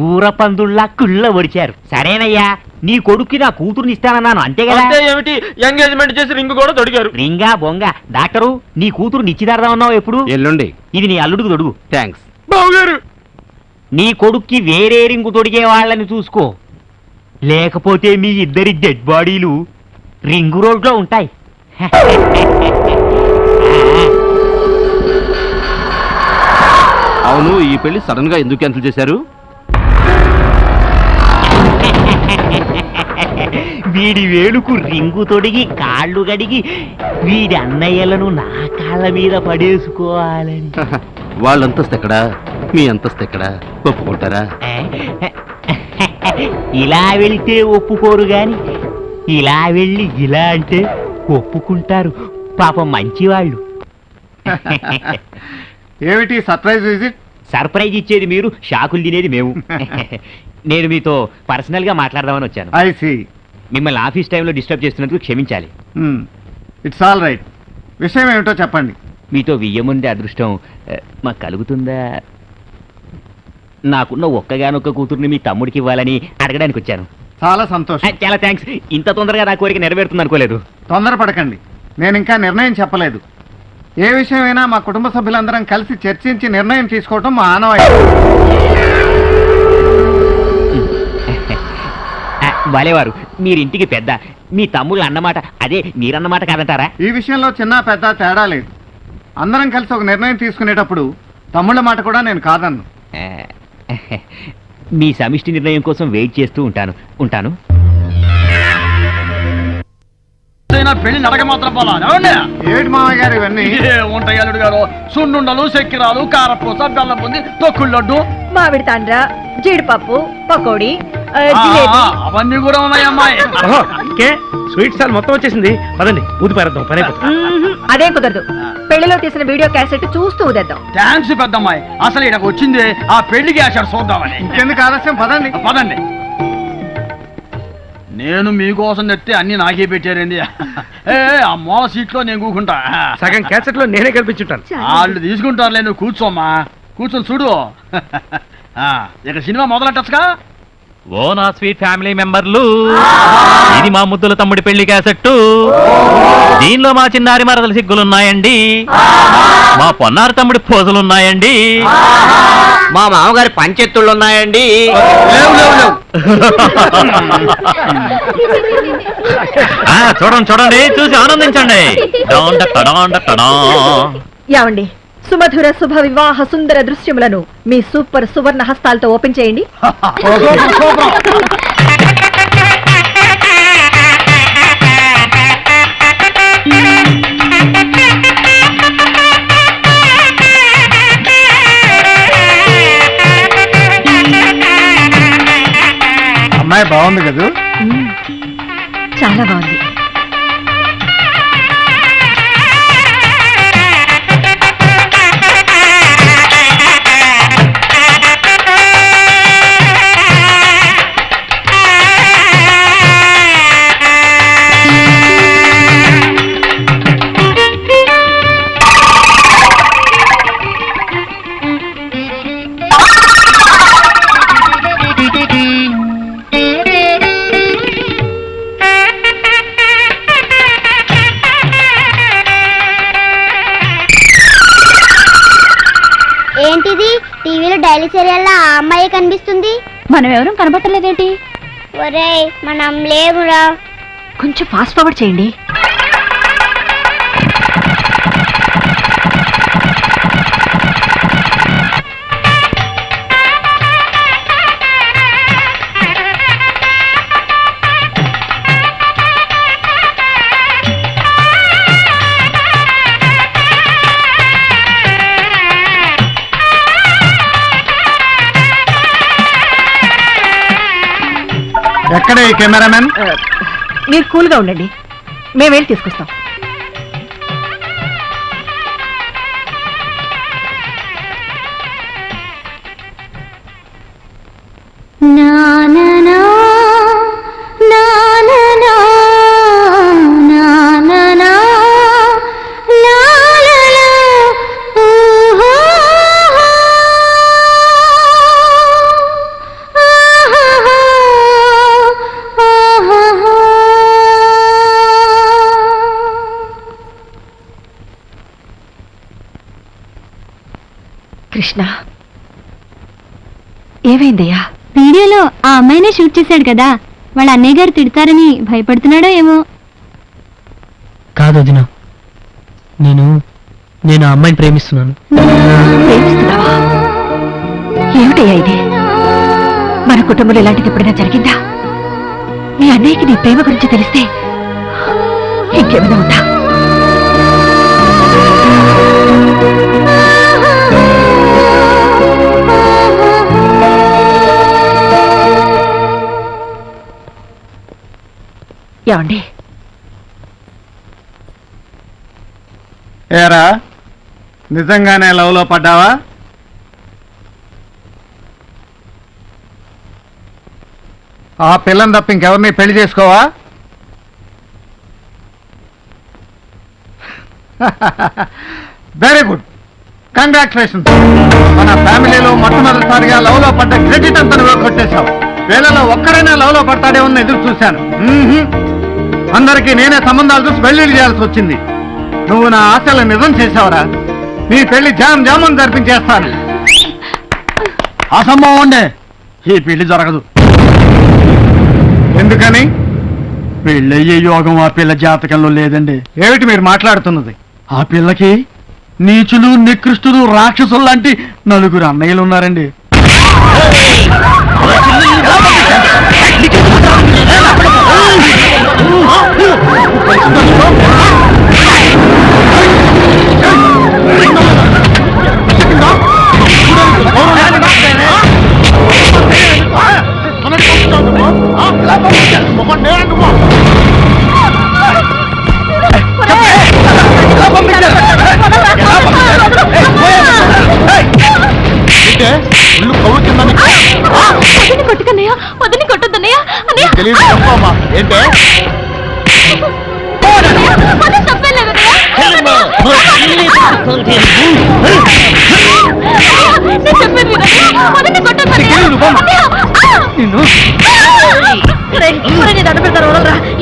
ఊర పందుల్లా కుళ్ళ ఒడిచారు. సరేనయ్యా, నీ కొడుక్కి నా కూతురుని ఇస్తానన్నాను అంతే కదా. ఏమిటి ఎంగేజ్మెంట్ చేసి రింగ్ కూడా తొడిగారు. రింగా బొంగ. డాక్టరు, నీ కూతురు నిశ్చితార్థం అన్నావు ఎప్పుడు? ఎల్లుండి. ఇది నీ అల్లుడికి తొడుగు. థ్యాంక్స్ బావగారు. నీ కొడుక్కి వేరే రింగు తొడిగే వాళ్ళని చూసుకో, లేకపోతే మీ ఇద్దరి డెడ్ బాడీలు రింగు రోడ్లో ఉంటాయి. అవును, ఈ పెళ్లి సడన్ గా ఎందుకు క్యాన్సిల్ చేశారు? వీడి వేలుకు రింగు తొడిగి కాళ్ళు గడిగి వీడి అన్నయ్యలను నా కాళ్ళ మీద పడేసుకోవాలని. వాళ్ళ అంతస్తు ఎక్కడా, మీ అంతస్తు ఎక్కడా? ఒప్పుకుంటారా? ఇలా వెళ్తే ఒప్పుకోరు గాని ఇలా వెళ్ళి ఇలా అంటే ఒప్పుకుంటారు. పాపం మంచివాళ్ళు. ఏమిటి సర్ప్రైజ్ విజిట్? సర్ప్రైజ్ ఇచ్చేది మీరు, షాకులు తినేది మేము. నేను మీతో పర్సనల్ గా మాట్లాడదామని వచ్చాను. I see. మిమ్మల్ని ఆఫీస్ టైంలో డిస్టర్బ్ చేస్తున్నందుకు క్షమించాలి. It's all right. విషయం ఏమిటో చెప్పండి. మీతో వియ్యముండే అదృష్టం మాకు కలుగుతుందా? నాకున్న ఒక్కగానొక్క కూతుర్ని మీ తమ్ముడికి ఇవ్వాలని అడగడానికి వచ్చాను. చాలా సంతోషం. చాలా థ్యాంక్స్. ఇంత తొందరగా నా కోరిక నెరవేరుతుంది అనుకోలేదు. తొందరపడకండి, నేను ఇంకా నిర్ణయం చెప్పలేదు. ఏ విషయమైనా మా కుటుంబ సభ్యులందరం కలిసి చర్చించి నిర్ణయం తీసుకోవటం మా ఆనవాయితీ. వాలేవారు, మీరింటికి పెద్ద, మీ తమ్ముళ్ళు అన్నమాట అదే మీరన్నమాట కాదంటారా? ఈ విషయంలో చిన్న పెద్ద తేడా లేదు. అందరం కలిసి ఒక నిర్ణయం తీసుకునేటప్పుడు తమ్ముళ్ళ మాట కూడా నేను కాదన్ను. మీ సమిష్టి నిర్ణయం కోసం వెయిట్ చేస్తూ ఉంటాను. పెళ్లి నడక మాత్రం పోలా. ఏడు మామయ్య గారు ఇవన్నీ ఉంటాయి అల్లుడు గారు. సున్నుండలు, చక్కెరాలు, కారపూస, బెల్లం బుంది, తొక్కుడు లడ్డు, మామిడి తాండ్ర, జీడిపప్పు, పకోడీ, జిలేబీ. అవన్నీ కూడా ఉన్నాయి అమ్మాయి. స్వీట్ స్టాల్ మొత్తం వచ్చేసింది. పదండి ఊది పారేద్దాం, పని అయిపోతుంది. అదేం కుదరదు. పెళ్లిలో తీసిన వీడియో క్యాసెట్ చూస్తూ ఊదేద్దాం. థ్యాంక్స్ పెద్దమ్మాయి. అసలు ఇక్కడికి వచ్చింది ఆ పెళ్లికి ఆశాడు చూద్దామని. ఇంకెందుకు ఆలస్యం, పదండి. పదండి. నేను మీకోసం తెస్తే అన్ని నాకే పెట్టారండి. ఆ మూల సీట్లో నేను కూకుంటా. సగం క్యాసెట్ లో నేనే కల్పించుంటాను. వాళ్ళు తీసుకుంటారులే, నువ్వు కూర్చోమ్మా. కూర్చొని చూడు. ఇక సినిమా మొదలెట్టచ్చుగా. ఓ నా స్వీట్ ఫ్యామిలీ మెంబర్లు, ఇది మా ముద్దుల తమ్ముడి పెళ్లి క్యాసెట్టు. దీనిలో మా చిన్నారి మరదల సిగ్గులున్నాయండి, మా పొన్నారి తమ్ముడి పోజులున్నాయండి, మా మామగారి పంచెత్తుళ్ళు ఉన్నాయండి. చూడండి చూసి ఆనందించండి. యావండి, సుమధుర శుభ వివాహ సుందర దృశ్యములను మీ సూపర్ సువర్ణ హస్తాలతో ఓపెన్ చేయండి. అమ్మాయి బాగుంది కదా? చాలా బాగుంది. ఏంటిది, టీవీలో డైలీ సీరియల్ ఆ అమ్మాయి కనిపిస్తుంది? మనం ఎవరూ కనబట్టలేదేంటి? ఒరేయ్, మనం లేవురా. కొంచెం ఫాస్ట్ ఫార్వర్డ్ చేయండి. ఎక్కడ ఈ కెమెరామెన్? మీరు కూల్గా ఉండండి, మేము వెళ్ళి తీసుకొస్తాం. కృష్ణ, ఏమైందయ్యా? వీడియోలో ఆ అమ్మాయినే షూట్ చేశాడు కదా, వాళ్ళ అన్నయ్య గారు తిడతారని భయపడుతున్నాడో ఏమో. కాదు వదినా, నేను ఆ అమ్మాయిని ప్రేమిస్తున్నాను. ప్రేమిస్తున్నావా? ఏమిటయ్యా ఇది? మన కుటుంబంలో ఇలాంటిది ఎప్పుడైనా జరిగిందా? మీ అన్నయ్యకి నీ ప్రేమ గురించి తెలిస్తే ఇంకేమైనా ఉందా? ఏమండి ఏరా నిజంగానే లవ్లో పడ్డావా? ఆ పిల్లని తప్ప ఇంకెవరిని పెళ్లి చేసుకోవా? Very good, congratulations. మన ఫ్యామిలీలో మొట్టమొదటిసారిగా లవ్లో పడ్డ క్రెడిట్ అంతా నువ్వు కొట్టేశావు. వీళ్ళలో ఒక్కరైనా లవ్లో పడతాడేమో ఎదురు చూశాను. అందరికీ నేనే సంబంధాలు చూసి పెళ్లిళ్ళు చేయాల్సి వచ్చింది. నువ్వు నా ఆశలు నిజం చేసావురా. నీ పెళ్లి జామని జరిపించేస్తాను. అసంభవం అండి, ఈ పెళ్లి జరగదు. ఎందుకని? పెళ్ళయ్యే యోగం ఆ పిల్ల జాతకంలో లేదండి. ఏమిటి మీరు మాట్లాడుతున్నది? ఆ పిల్లకి నీచులు నికృష్టులు రాక్షసులు లాంటి 4 అన్నయ్యలు ఉన్నారండి. కొట్టుకన్నయ్య వదిలి కొట్టొద్దన్నయ్య ఏంటే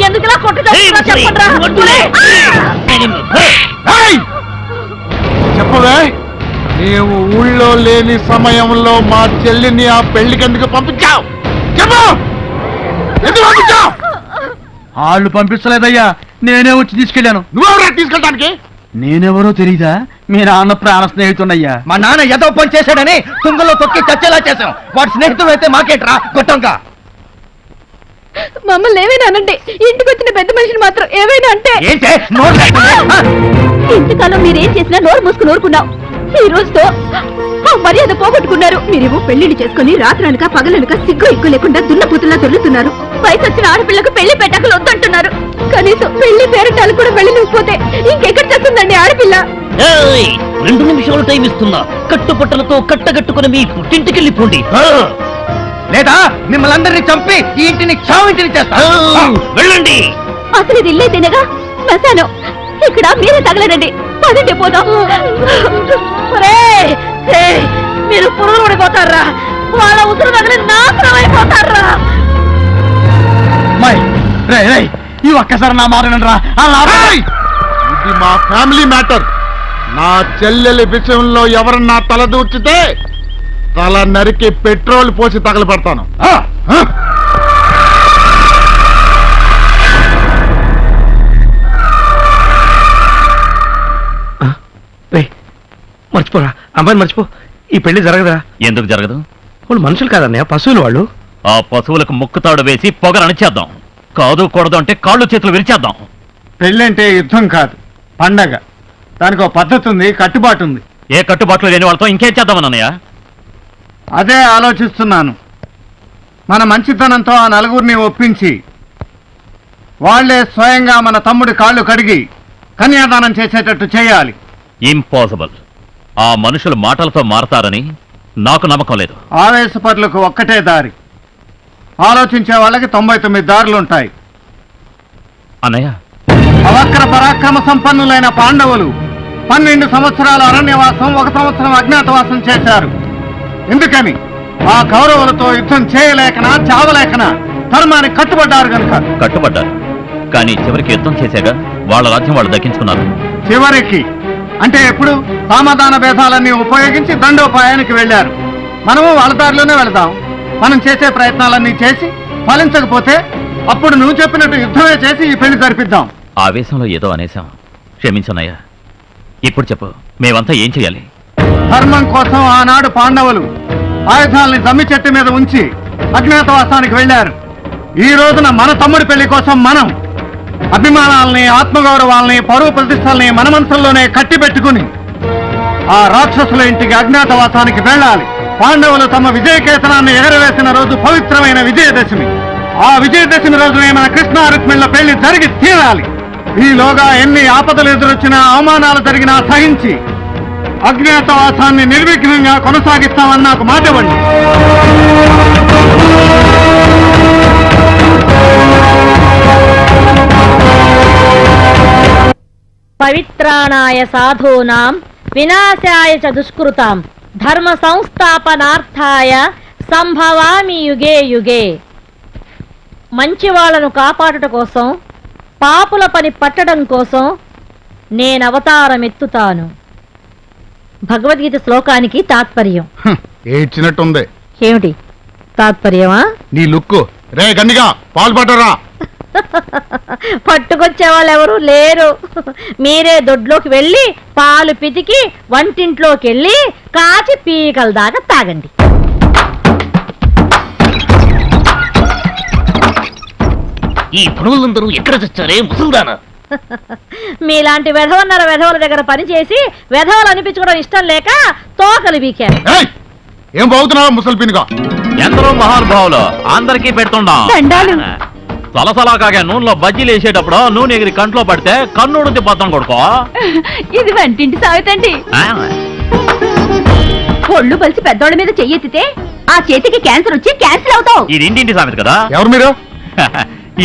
ఎందుకులా చెప్పవే, నీవు ఊళ్ళో లేని సమయంలో మా చెల్లిని ఆ పెళ్లికెందుకు పంపించావు? చెప్పు, ఎందుకు పంపించావు? వాళ్ళు పంపించలేదయ్యా, నేనే వచ్చి తీసుకెళ్ళాను. నువ్వెవరా తీసుకెళ్ళడానికి? నేనెవరో తెలీదా? మీ నాన్న ప్రాణ స్నేహితుడయ్యా. మా నాన్న ఏదో పని చేశాడని తుంగలో తొక్కి చచ్చేలా చేశాం. వాడి స్నేహితుడు అయితే మాకేట్రా గొట్టంగా. మమ్మల్ని ఏమైనా అనండి, ఇంటికి వచ్చిన పెద్ద మనిషిని మాత్రం ఏమైనా అంటే ఏంటే నోరు లేకుండా? ఇంతకాలం మీరేం చేసినా నోరు మూసుకుని ఊరుకున్నాం. ఈ రోజుతో ఆ మర్యాద పోగొట్టుకున్నారు. మీరేమో పెళ్లిళ్ళు చేసుకుని రాత్రనక పగలనక సిగ్గు ఇగ్గు లేకుండా దున్నపూతుల్లా దొర్లుతున్నారు. వయసు వచ్చిన ఆడపిల్లకు పెళ్లి పెట్టకలు వద్దంటున్నారు. కనీసం పెళ్లి పేరటాలు కూడా వెళ్ళలేకపోతే ఇంకెక్కడ చేస్తుందండి ఆడపిల్ల? 2 నిమిషాలు టైం ఇస్తున్నా. కట్టుబట్టలతో కట్టగట్టుకుని మీ పుట్టింటికెళ్ళిపోండి. లేదా మిమ్మల్ని అందరినీ చంపి ఈ ఇంటిని చావింటిని చేస్తా. వెళ్ళండి. అసలు ఇది ఇల్లే తినగా శ్మశానం. ఇక్కడ మీరే తగలనండి. పదండి పోదాం. మీరు పురుగులు పడిపోతారా? వాళ్ళ ఉసురు తగిలి నాశనం అయిపోతారా? ఈ ఒక్కసారి నా మారనండి రా. ఇది మా ఫ్యామిలీ మ్యాటర్. నా చెల్లెలి విషయంలో ఎవరన్నా తల దూర్చితే తల నరికి పెట్రోల్ పోసి తగలబెడతాను. మర్చిపోరా, అమ్మాయిని మర్చిపో. ఈ పెళ్లి జరగదా? ఎందుకు జరగదు? వాళ్ళు మనుషులు కాదన్నయ్య, పశువులు వాళ్ళు. ఆ పశువులకు ముక్కుతాడు వేసి పొగరు అణిచేద్దాం. కాదు కూడదు అంటే కాళ్ళు చేతులు విరిచేద్దాం. పెళ్ళంటే యుద్ధం కాదు, పండగ. దానికి ఒక పద్ధతి ఉంది, కట్టుబాటు ఉంది. ఏ కట్టుబాట్లు లేని వాళ్ళతో ఇంకేం చేద్దామన్నయ్య? అదే ఆలోచిస్తున్నాను. మన మంచితనంతో ఆ నలుగురిని ఒప్పించి వాళ్లే స్వయంగా మన తమ్ముడి కాళ్ళు కడిగి కన్యాదానం చేసేటట్టు చేయాలి. ఇంపాసిబుల్. ఆ మనుషులు మాటలతో మారతారని నాకు నమ్మకం లేదు. ఆవేశపరులకు ఒక్కటే దారి, ఆలోచించే వాళ్ళకి 99 దారులుంటాయి. అన్నయ్య, అవక్ర పరాక్రమ సంపన్నులైన పాండవులు 12 సంవత్సరాల అరణ్యవాసం, 1 సంవత్సరం అజ్ఞాతవాసం చేశారు. ఎందుకని? ఆ కౌరవులతో యుద్ధం చేయలేకనా చావలేకనా ధర్మానికి కట్టుబడ్డారు కనుక. కట్టుబడ్డారు, కానీ చివరికి యుద్ధం చేశాక వాళ్ళ రాజ్యం వాళ్ళు దక్కించుకున్నారు. చివరికి అంటే ఎప్పుడు? సమాధాన భేదాలన్నీ ఉపయోగించి దండోపాయానికి వెళ్లారు. మనము వాళ్ళ దారిలోనే వెళదాం. మనం చేసే ప్రయత్నాలన్నీ చేసి ఫలించకపోతే అప్పుడు నువ్వు చెప్పినట్టు యుద్ధమే చేసి ఈ పెళ్లి జరిపిద్దాం. ఆవేశంలో ఏదో అనేశాం, క్షమించన్నయ్యా. ఇప్పుడు చెప్పు, మేమంతా ఏం చేయాలి? ధర్మం కోసం ఆనాడు పాండవులు ఆయుధాలని జమ్మి చెట్టు మీద ఉంచి అజ్ఞాతవాసానికి వెళ్లారు. ఈ రోజున మన తమ్ముడి పెళ్లి కోసం మనం అభిమానాలని, ఆత్మగౌరవాలని, పరువు ప్రతిష్టల్ని మన మనసుల్లోనే కట్టి పెట్టుకుని ఆ రాక్షసుల ఇంటికి అజ్ఞాతవాసానికి వెళ్ళాలి. పాండవులు తమ విజయకేతనాన్ని ఎగరవేసిన రోజు పవిత్రమైన విజయదశమి. ఆ విజయదశమి రోజునే మన కృష్ణ రుక్మిళ్ళ పెళ్లి జరిగి తీరాలి. ఈలోగా ఎన్ని ఆపదలు ఎదురొచ్చినా అవమానాలు జరిగినా సహించి అజ్ఞాతవాసాన్ని నిర్విఘ్నంగా కొనసాగిస్తామని నాకు మాట ఇవ్వండి. పవిత్రాణాయ సాధూనాం వినాశాయ చ దుష్కృతాం ధర్మ సంస్థాపనార్థాయ సంభవామి యుగే యుగే. మంచి వాళ్ళను కాపాడుట కోసం, పాపుల పని పట్టడం కోసం నేను అవతారం ఎత్తుతాను. భగవద్గీత శ్లోకానికి తాత్పర్యం. ఏడ్చినట్టుంది. ఏమిటి తాత్పర్యమా? నీ లుక్కు. రే గన్నిగా పాలు పట్టరా. పట్టుకొచ్చే వాళ్ళు ఎవరు లేరు. మీరే దొడ్లోకి వెళ్ళి పాలు పితికి వంటింట్లోకి వెళ్ళి కాచి పీకల దాకా తాగండి. ఈ పనులందరూ ఎక్కడ చచ్చారే ముసల్దానా? మీలాంటి వెధవల దగ్గర పనిచేసి వెధవలు అనిపించుకోవడం ఇష్టం లేక తోకలు బీకారు. ఏం బాగుతున్నావా ముసల్పినిగా? ఎందరో మహానుభావులు అందరికీ పెడుతుండా. సలసలా కాగా నూనెలో బజ్జీలు వేసేటప్పుడు నూనె ఎగిరి కంట్లో పడితే కన్ను నుంచి బద్దం కొడుకో. ఇది వంటింటి సాగుతండి. ఒళ్ళు బలిసి పెద్దోళ్ళ మీద చెయ్యెత్తితే ఆ చేతికి క్యాన్సర్ వచ్చి క్యాన్సిల్ అవుతావు. ఇది ఇంటింటి సామెత కదా. ఎవరు మీరు?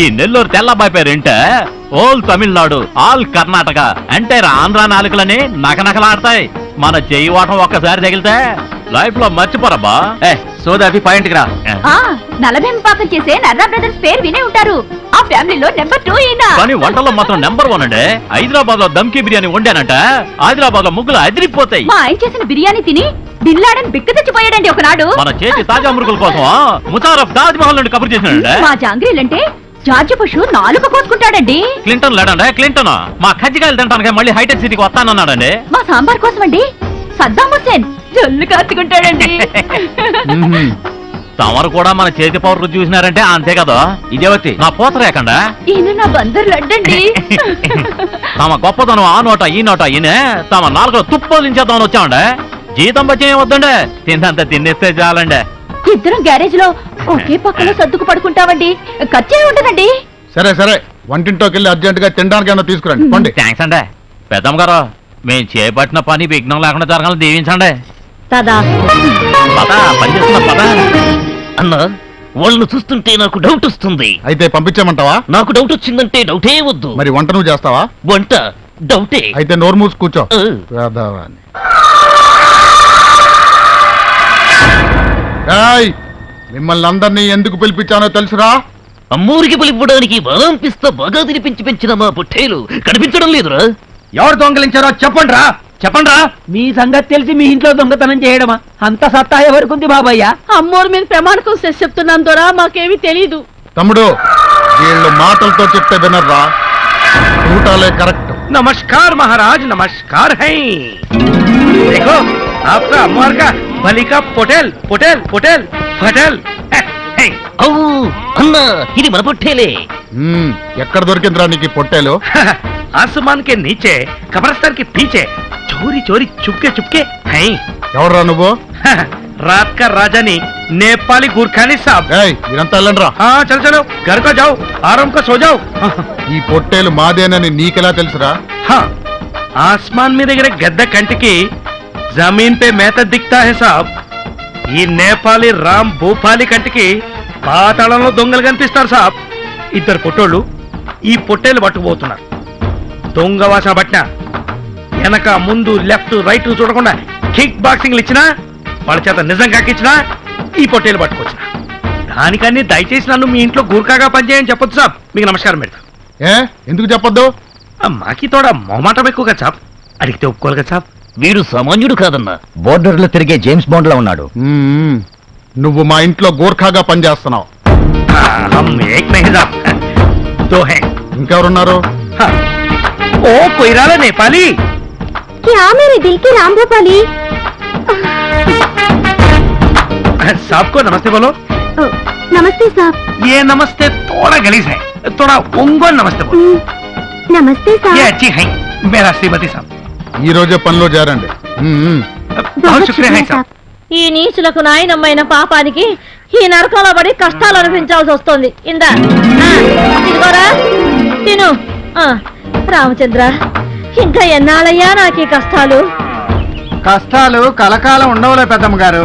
ఈ నెల్లూరు తెల్లబాయి పేరేంటే ఓల్ తమిళనాడు ఆల్ కర్ణాటక అంటే ఆంధ్ర నాలుకలని నకనకలాడతాయి. మన చెయ్యి వాటం ఒక్కసారి తగిలితే లైఫ్ లో మర్చిపోరబ్బా. సోదాపి పాయింట్ రా. నలభెంపాకం చేసే నర్రా బ్రదర్స్ పేరు వినే ఉంటారు. ఆ ఫ్యామిలీలో నెంబర్ 2 ఈయన. కానీ వంటలో మాత్రం నెంబర్ 1 అండి. హైదరాబాద్ లో దమ్కి బిర్యానీ వండానంట హైదరాబాద్ లో ముగ్గులు అదిరిపోతాయి. మా ఆయన చేసిన బిర్యానీ తిని బిల్లాడని బిక్క తెచ్చిపోయాడండి ఒకనాడు. మన చేతి తాజా మురుగుల కోసం ముషారఫ్ తాజ్ మహల్ నుండి కబురు చేసినాడండి. మా జాంగ్రీలంటే జార్జి పశు నాలుక కోసుకుంటాడండి. క్లింటన్ లేడండి. క్లింటన్ మా కజ్జికాయలు తింటానికి మళ్ళీ హైటెక్ సిటీకి వస్తానన్నాడండి. మా సాంబార్ కోసం అండి సద్దాం హుస్సేన్ జల్లు కాచుకుంటాడండి. తమరు కూడా మన చేతి పౌరు చూసినారంటే అంతే కదా. ఇదేవతి నా పోతరేకండా. ఈయన నా బందరు లడ్డండి. తమ గొప్పతనం ఆ నోట ఈ నోట ఈయన తమ నాలుగులో తుప్పోలించేద్దామని వచ్చామండి. జీతం బచ్చే వద్దండి, తిన్నంత తినేస్తే చాలండి. ఇద్దరం గ్యారేజ్ లో ఒకే పక్కన సర్దుకు పడుకుంటామండి, ఖర్చే ఉంటదండి. సరే సరే వంటింట్లోకి వెళ్ళి అర్జెంట్ గా తినడానికి ఏమన్నా తీసుకురండి. పండి. థ్యాంక్స్ అండి. పెద్దమ్మ గారు మేము చేపట్టిన పని విఘ్నం లేకుండా జరగాలని దీవించండి. తదా పద పనిచేస్తున్న పద. అన్న వాళ్ళను చూస్తుంటే నాకు డౌట్ వస్తుంది. అయితే పంపించామంటావా? నాకు డౌట్ వచ్చిందంటే డౌటే వద్దు. మరి వంట నువ్వు చేస్తావా? వంట డౌటే. అయితే నోరు మూసి కూర్చో. మిమ్మల్ని అందరినీ ఎందుకు పిలిపించానో తెలుసురా? అమ్మూరికి పిలిపడానికి బలం పిస్తా బాగా తినిపించి పెంచిన మా పుట్టేలు కనిపించడం లేదురా. ఎవరు దొంగలించారో చెప్పండి రా. చెప్పండి రా. మీ సంగతి తెలిసి మీ ఇంట్లో దొంగతనం చేయడమా? అంత సత్తా ఎవరికి బాబయ్య? అమ్మోరు మీద ప్రమాణకం చెప్తున్నాను దొరా, మాకేమీ తెలీదు. తమ్ముడు వీళ్ళు మాటలతో చెప్తే వినర్రా, ఊటాలే కరెక్ట్. नमस्कार महाराज, नमस्कार है। देखो आपका अम्मार का बलि का पोटेल पोटेल पोटेल फटेल। అన్న ఇది మన పొట్టేలే. ఎక్కడ దొరికిందిరా నీకు పొట్టేలు? आसमान के नीचे कब्रिस्तान के पीछे चोरी चोरी चुपके चुपके हैं। ఎవరురా నువ్వు? रात का राजानी नेपाली गुरखानी साहब। ఇదంతా వెళ్ళండి రా. हाँ चलो चलो घर को जाओ, आराम को सो जाओ। ఈ పొట్టేలు మాదేనని నీకెలా తెలుసురా? हाँ आसमान में दिख रहे गद्दा कंट की जमीन पे मेहता दिखता है साहब। ఈ నేపాలి రామ్ భూపాలి కంటికి పాతాళంలో దొంగలు కనిపిస్తారు సాబ్. ఇద్దరు పొట్టోళ్ళు ఈ పొట్టేలు పట్టుకుపోతున్నారు. దొంగ వాసన పట్టిన వెనక ముందు లెఫ్ట్ రైట్ చూడకుండా కిక్ బాక్సింగ్లు ఇచ్చినా వాళ్ళ చేత నిజంగా ఇచ్చినా ఈ పొట్టేలు పట్టుకొచ్చిన. దానికన్నీ దయచేసి నన్ను మీ ఇంట్లో గూర్ఖాగా పనిచేయని చెప్పొచ్చు సాబ్. మీకు నమస్కారం పెడతా. ఎందుకు చెప్పొద్దు? మాకి తోడా మొహమాటం ఎక్కువ కదా సాబ్, అడిగితే ఒప్పుకోవాలి కదా సాబ్. వీడు సామాన్యుడు కాదన్నా, బోర్డర్ లో తిరిగే జేమ్స్ బాండ్ లా ఉన్నాడు. నువ్వు మా ఇంట్లో గూర్ఖాగా పనిచేస్తున్నావు. ఇంకెవరున్నారు? ఓ కొయిరాలా నేపాలి. क्या मेरे दिल की राम भोपाली? साहब को नमस्ते बोलो. नमस्ते साहब. ये नमस्ते थोड़ा गलीज है, थोड़ा ओंगोल नमस्ते बोलो. नमस्ते साहब. ये अच्छी है मेरा श्रीमती साहब. ఈ రోజే పనిలో చేరండి. बहुत शुक्रिया है साहब. ఈ నీచులకు నాయనమ్మైన పాపానికి ఈ నరకంలో పడి కష్టాలు అనిపించాల్సి వస్తుంది. ఇందా ఇదిగోరా తిను. రామచంద్ర, ఇంకా ఎన్నాళ్ళయ్యా నాకు ఈ కష్టాలు? కష్టాలు కలకాలం ఉండవులే పెద్దమ్మ గారు.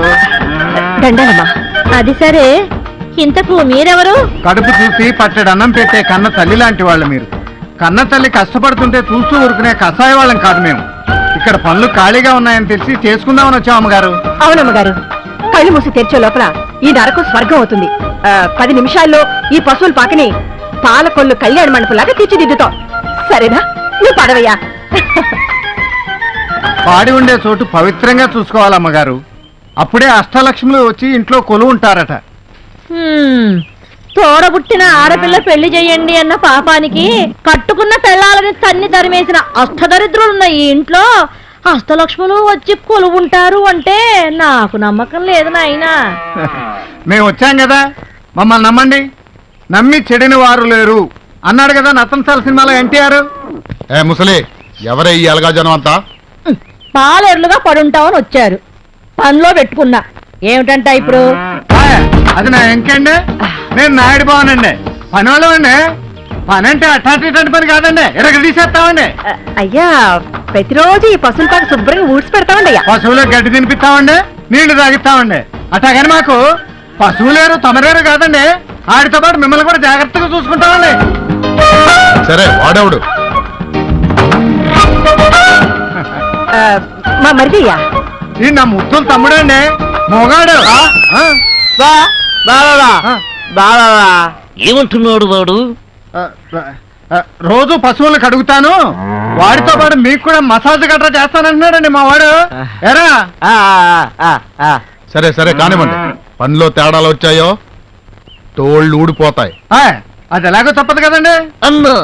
దండాలమ్మా. అది సరే, ఇంతకు మీరెవరు? కడుపు చూసి పట్టెడు అన్నం పెట్టే కన్న తల్లి లాంటి వాళ్ళు మీరు. కన్న తల్లి కష్టపడుతుంటే చూస్తూ ఊరుకునే కషాయ వాళ్ళం కాదు మేము. ఇక్కడ పనులు ఖాళీగా ఉన్నాయని తెలిసి చేసుకుందామని వచ్చాం అమ్మగారు. అవునమ్మగారు, కళ్ళు మూసి తెరిచే లోపల ఈ నరకం స్వర్గం అవుతుంది. 10 నిమిషాల్లో ఈ పశువుల పాకని పాలకొల్లు కళ్యాణ మండపంలాగా తీర్చిదిద్దుతాం. సరేనా? నువ్వు పడవయ్యా. పాడి ఉండే చోటు పవిత్రంగా చూసుకోవాలమ్మగారు. అప్పుడే అష్టలక్ష్ములు వచ్చి ఇంట్లో కొలువు ఉంటారట. తోడబుట్టిన ఆడపిల్ల పెళ్లి చేయండి అన్న పాపానికి కట్టుకున్న పెళ్ళాలని తన్ని తరిమేసిన అష్టదరిద్రులున్న ఈ ఇంట్లో అష్టలక్ష్ములు వచ్చి కొలువుంటారు అంటే నాకు నమ్మకం లేదు నాయనా. మేము వచ్చాం కదా, మమ్మల్ని నమ్మండి. నమ్మి చెడిన వారు లేరు అన్నాడు కదా నతంసాల సినిమాలో ఎన్టీఆర్. ముసలి ఎవరే ఈ అలగా జనం అంతా? పాలేర్లుగా పడుంటామని వచ్చారు. పనిలో పెట్టుకున్నా. ఏమిటంట ఇప్పుడు? అది నా ఎంకండి. నేను నాయుడు బావనండి, పని వాళ్ళమండి. పని అంటే అట్టాటి పని కాదండి, ఎరగ తీసేస్తామండి. అయ్యా, ప్రతిరోజు ఈ పశువుల పాక శుభ్రంగా ఊడ్చి పెడతామండి. అయ్యా, పశువులకు గడ్డి తినిపిస్తామండి, నీళ్లు తాగిస్తామండి. అట్టాగని మాకు పశువులేరు తమరేరు కాదండి, ఆడితో పాటు మిమ్మల్ని కూడా జాగ్రత్తగా చూసుకుంటామండి. సరే, వాడేవుడు మా మరిది అయ్యా. ఈ నా ముద్దులు తమ్ముడు అండి, మొగాడు. ఏమంటున్నాడు వాడు? రోజు పశువులు కడుగుతాను, వాడితో పాటు మీకు కూడా మసాజ్ గట్రా చేస్తానంటున్నాడండి మా వాడు. ఎరా సరే సరే కానివ్వండి. పనిలో తేడాలు వచ్చాయో తోళ్ళు ఊడిపోతాయి. అది ఎలాగో తప్పదు కదండి. అన్నా,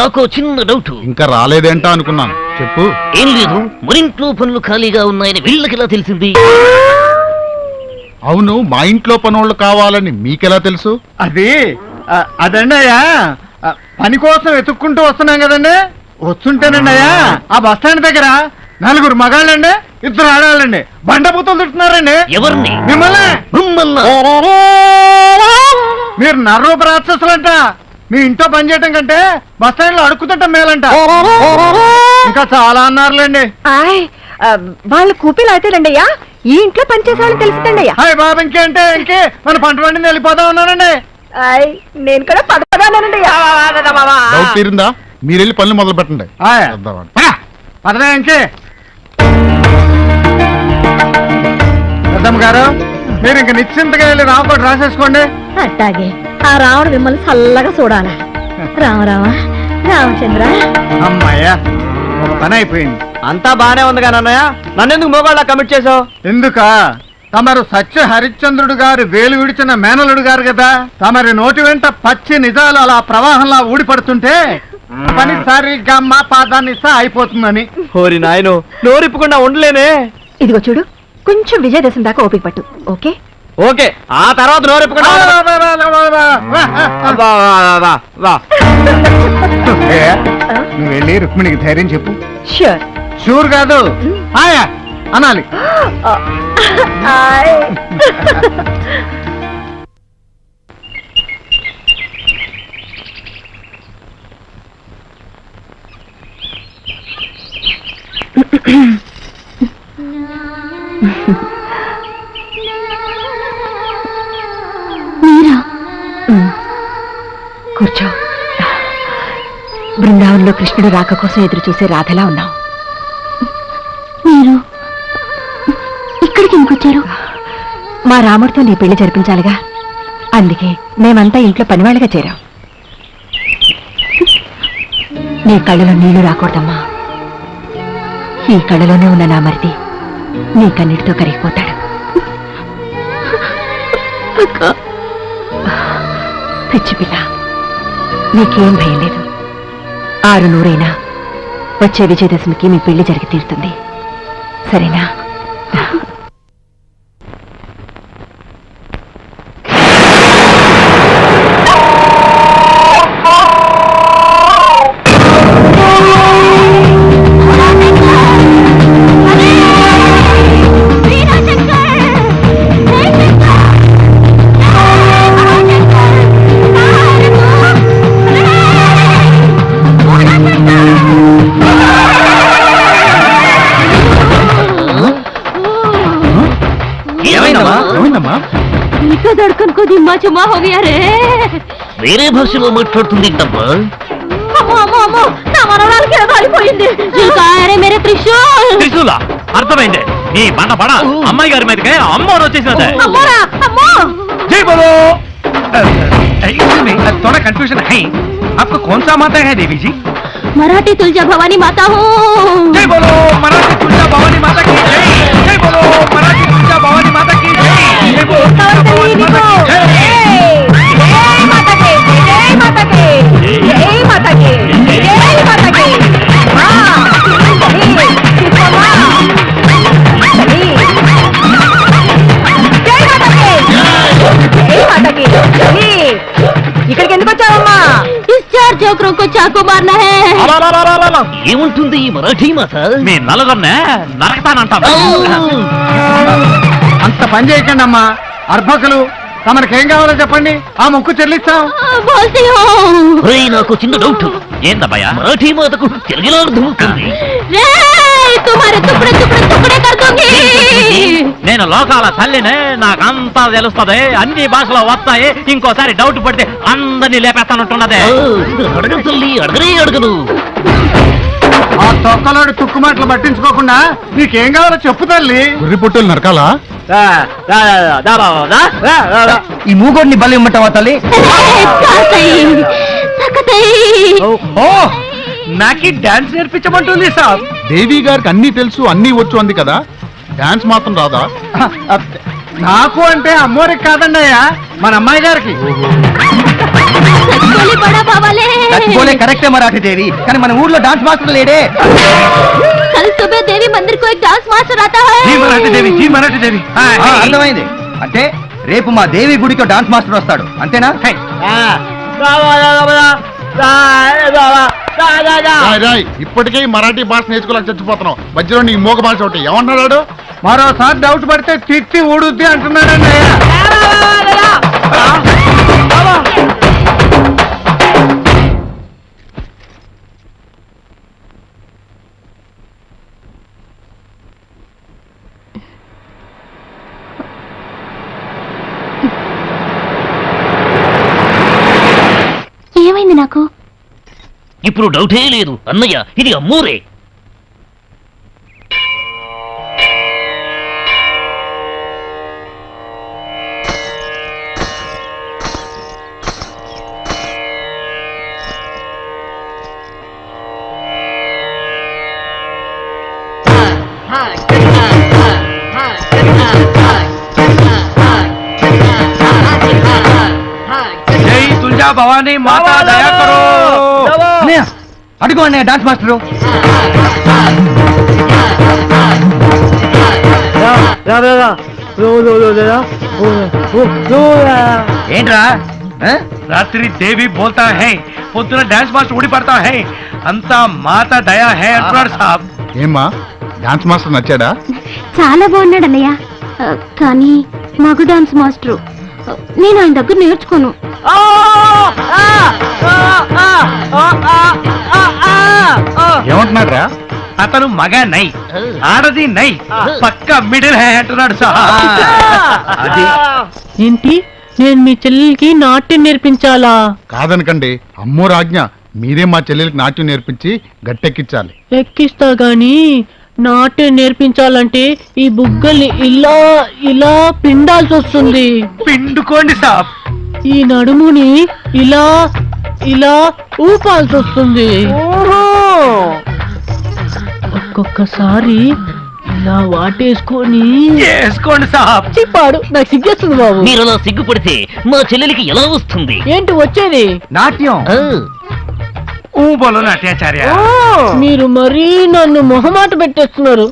నాకు చిన్న డౌట్. ఇంకా రాలేదేంటా అనుకున్నాను, చెప్పు. ఏం లేదు, మరింట్లో పనులు ఖాళీగా ఉన్నాయని వీళ్ళకెలా తెలిసింది? అవును, మా ఇంట్లో పనులు కావాలని మీకెలా తెలుసు? అదండి అయ్యా, పని కోసం వెతుక్కుంటూ వస్తున్నాం కదండి. వస్తుంటేనండి అయ్యా, ఆ బస్ స్టాండ్ దగ్గర 4 మగాళ్ళండి, 2 ఆడాలండి బండబూతులు తిట్టున్నారండి. ఎవరిని? మిమ్మల్ని. మీరు నర్రూప రాక్షసులంట. మీ ఇంట్లో పని చేయటం కంటే బస్ స్టాండ్ లో అడుక్కుతుంటాం మేలంట. ఇంకా చాలా అన్నారులేండి. వాళ్ళు కూపీలు అయితేనండి అయ్యా, ఈ ఇంట్లో పనిచేసే వాళ్ళని తెలిసిందండి అయ్యా. హాయ్ బాబు, ఇంకే మన పంట పండింది వెళ్ళిపోతా ఉన్నానండి. నేను కూడా పదపదానండి. డౌట్ తీరిందా? మీరు వెళ్ళి పనులు మొదలు పెట్టండి. పదవే ఇంకే. పెద్దమ్మ గారు, మీరు ఇంక నిశ్చింతగా వెళ్ళి రామకోట రాసేసుకోండి. అట్టాగే, ఆ రాముడు మిమ్మల్ని చల్లగా చూడాలా. రామచంద్ర. అమ్మాయ్యా, ఒక పని అయిపోయింది. అంతా బానే ఉంది కానీ అన్నయ్య, నన్నెందుకు మోగాళ్ళ కమిట్ చేసావు? ఎందుక? తమరు సత్య హరిశ్చంద్రుడు గారు వేలు విడిచిన మేనలుడు గారు కదా. తమరి నోటి వెంట పచ్చి నిజాలు అలా ప్రవాహంలా ఊడిపడుతుంటే పని సరిగ్గా మా పాదాన్ని అయిపోతుందని. హోరి నాయను, నోరిప్పకుండా ఉండలేనే. ఇదిగో చూడు, కొంచెం విజయదశమి దాకా ఓపిక పట్టు. ఓకే ఓకే, ఆ తర్వాత నోరిప్పకుండా నువ్వు వెళ్ళి రుక్మిణికి ధైర్యం చెప్పు. ష్యూర్. షూర్ కాదు, ఆయా అనాలి. కూర్చో. బృందావనంలో కృష్ణుడు రాక కోసం ఎదురు చూసే రాధలా ఉన్నావు. మీరు ఇక్కడికి ఎందుకొచ్చారు? మా రాముడితో నీ పెళ్లి జరిపించాలిగా, అందుకే మేమంతా ఇంట్లో పనివాళ్ళగా చేరాం. నీ కళ్ళలో నీళ్లు రాకూడదమ్మా. ఈ కళ్ళలోనే ఉన్న నా మరిది నీ కన్నిటితో కరిగిపోతాడు. పిచ్చి పిల్ల, నీకేం భయం లేదు. 600 వచ్చే విజయదశమికి మీ పెళ్లి జరిగి తీరుతుంది. సరేనా? చుమ్మా హో గయా రే. వేరే భాషలో మాట్లాడుతుంది అమ్మో అమ్మో అమ్మో, నా మనవరాలకి ఏదో అయిపోయింది. రే మేరే త్రిశూల్. త్రిశూలా? అర్థమైంది. నీ బండ పడ అమ్మాయి గారి మీదకే అమ్మోరు వచ్చేసినదే. అమ్మోరా అమ్మో. जय बोलो। excuse me, थोड़ा कंफ्यूजन है। आपको कौन सा माता है देवी जी? मराठी तुलजा भवानी माता हूँ। जय बोलो मराठी तुलजा भवानी माता की जय। जय बोलो मराठी तुलजा भवानी माता की जय। जय बोलो तुलजा भवानी माता की जय। जय माता की, जय माता की, जय माता की, जय माता की। हाँ, सही, किसको माँ? सही। जय माता की, जय माता की, सही। ఇక్కడికి ఎందుకు వచ్చావమ్మా? इस चार जोकरों को चाकू मारना है। ఏముంటుంది ఈ మరాఠీ మాత? మీ నలుగురినే నరకతానంటాను. అంత పని చేయకండి అమ్మా. అర్భకులు తమరికేం కావాలో చెప్పండి, ఆ మొక్కు చెల్లిస్తాం. बोलती हूँ। ఒరేయ్, నాకు చిన్న డౌట్. ఏందబ్బయ్యా? మరాఠీ మాతకు తెలుగులో అర్థమవుతుంది. రే, तुम्हारे टुकड़े टुकड़े टुकड़े कर दूंगी। నేను లోకాల తల్లినే, నాకంతా తెలుస్తుంది, అన్ని భాషలో వస్తాయి. ఇంకోసారి డౌట్ పడితే అందరినీ లేపేస్తానంటున్నదే. అడగను తల్లి, అడగనే అడగను. ఆ తొక్కలోడి తుక్కు మాటలు పట్టించుకోకుండా నీకేం కావాలో చెప్పు తల్లి. గుర్రి పుట్టులు నరకాలా? ఈ మూగోడిని బలి ఇమ్మంటావా తల్లి? ఓ నాకి డాన్స్ నేర్పించమంటుంది సాబ్. దేవి గారికి అన్నీ తెలుసు, అన్నీ వచ్చు అంది కదా, డాన్స్ మాత్రం రాదా? నాకు అంటే అమ్మోరికి కాదండి అయ్యా, మన అమ్మాయి గారికి. बड़ा बावाले। बोले करेक्टे मराठी देवी, కానీ మన ఊర్లో డాన్స్ మాస్టర్ లేడే. कल सुबह देवी मंदिर को एक डांस मास्टर आता है। జీ మరాఠీ దేవి, జీ మరాఠీ దేవి. అర్థమైంది. అంటే రేపు మా దేవి గుడికి డాన్స్ మాస్టర్ వస్తాడు, అంతేనా? రాయ్ రాయ్, ఇప్పటికే ఈ మరాఠీ భాష నేర్చుకోలేక చచ్చిపోతున్నావు, మధ్యలో నీ మోగ భాష ఒకటి ఏమన్నాడు? మరోసారి డౌట్ పడితే తిట్టి ఊడుద్ది అంటున్నాడండి అయ్యా. ఏమైంది నాకు? ఇప్పుడు డౌటే లేదు అన్నయ్య, ఇది అమ్మోరే. జై తుల్జా భవానీ మాతా దయా కరో. అన్నయ్య, అడుగు అన్నయ్య డాన్స్ మాస్టరు. ఏంట్రా? రాత్రి దేవి బోల్తా హై, పొద్దున డాన్స్ మాస్టర్ ఊడి పడతా హై, అంతా మాతా దయా హై అంటున్నాడు సాబ్. ఏమ్మా, డాన్స్ మాస్టర్ నచ్చాడా? చాలా బాగున్నాడు అన్నయ్య. కానీ మగ డాన్స్ మాస్టరు, నేను ఆయన దగ్గర నేర్చుకోను. ఏమంటున్నాడు రా? అతను మగ నై, ఆడది నై, పక్క మిడిల్ హై అంటున్నాడు సాబ్. అది ఏంటి, నేను మీ చెల్లెలికి నాట్యం నేర్పించాలా? కాదనకండి, అమ్మో రాజ్ఞ, మీరే మా చెల్లెలికి నాట్యం నేర్పించి గట్టెక్కించాలి. ఎక్కిస్తా గాని నాట్యం నేర్పించాలంటే ఈ బుగ్గల్ని ఇలా ఇలా పిండాల్సి వస్తుంది. పిండుకోండి సాబ్. ఈ నడుముని ఇలా ఇలా ఊపాల్సి వస్తుంది. ఒక్కొక్కసారి ఇలా వాటేసుకొని వేసుకోండి సాబ్. చిప్పాడు, నాకు సిగ్గేస్తుంది బాబు. మీరు అలా సిగ్గుపడితే మా చెల్లెలికి ఎలా వస్తుంది? ఏంటి వచ్చేది? నాట్యం. ఊ బోలో నాట్యాచార్య. మీరు మరీ నన్ను మొహమాట పెట్టేస్తున్నారు.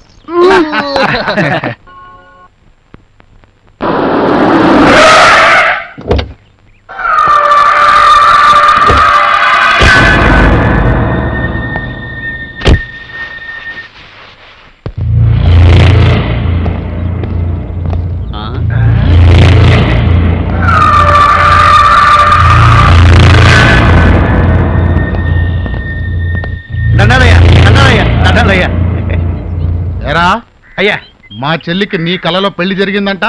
ఏరా అయ్యా, మా చెల్లికి నీ కలలో పెళ్లి జరిగిందంట?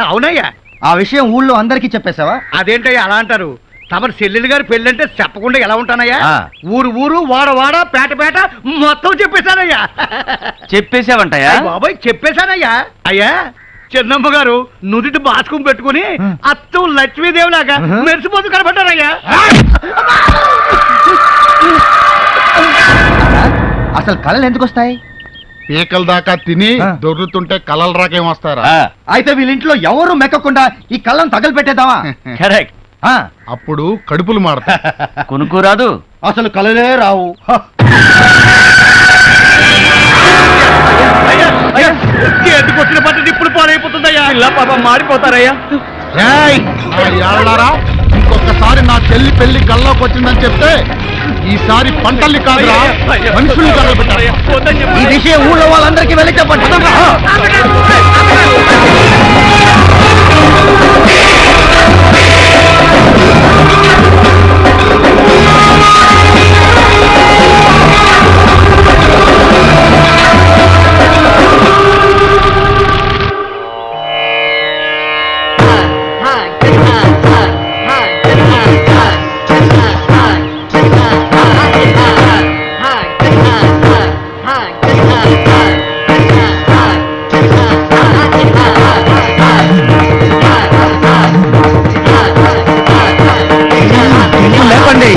అవునయ్యా. ఆ విషయం ఊళ్ళో అందరికీ చెప్పేశావా? అదేంటయ్యా అలా అంటారు? తమరు చెల్లెలు గారి పెళ్ళంటే చెప్పకుండా ఎలా ఉంటానయ్యా? ఊరు ఊరు వాడ వాడ పేట పేట మొత్తం చెప్పేశానయ్యా. చెప్పేశావంటయ్యా? బాబాయ్ చెప్పేశానయ్యా. అయ్యా చిన్నమ్మ గారు నుదుటి బాస్కం పెట్టుకుని అత్తం లక్ష్మీదేవిలాగా మెరిసిపోతూ కనబడ్డారయ్యా. అసలు కళలు ఎందుకు వస్తాయి? పీకల దాకా తిని దొర్రుతుంటే కలలు రాకేం వస్తారా? అయితే వీళ్ళింట్లో ఎవరు మెక్కకుండా ఈ కళ్ళను తగలు పెట్టేద్దామా? కరెక్ట్. అప్పుడు కడుపులు మాడతా. కొనుక్కోరాదు. అసలు కళలే రావు. చేతికొచ్చిన పట్టు ఇప్పుడు పాడైపోతుందయ్యా. ఇలా పాప మాడిపోతారయ్యా. ఇంకొకసారి నా చెల్లి పెళ్లి గల్లోకి వచ్చిందని చెప్తే ఈసారి పంటల్ని కాదురా మనుషుల్ని తగలబెట్టారు. ఈ విషయం ఊళ్ళో వాళ్ళందరికీ వెళ్ళి చెప్పండి. లేపండి.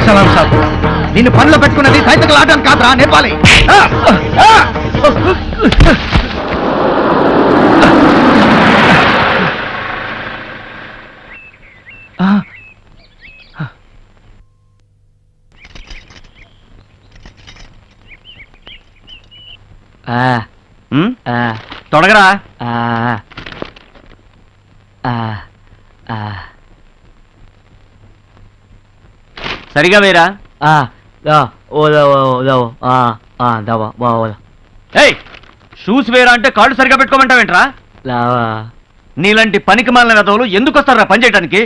సలాం సాబ్, నిన్ను పనిలో పెట్టుకున్నది సైతకులు ఆడడానికి కాదురా, నేర్పాలి. తొడగరా. సరిగా వేరా. షూస్ వేరా అంటే కాళ్ళు సరిగా పెట్టుకోమంటావేంట్రా? నీలాంటి పనికి మాలిన వెధవులు ఎందుకు వస్తారా పని చేయడానికి?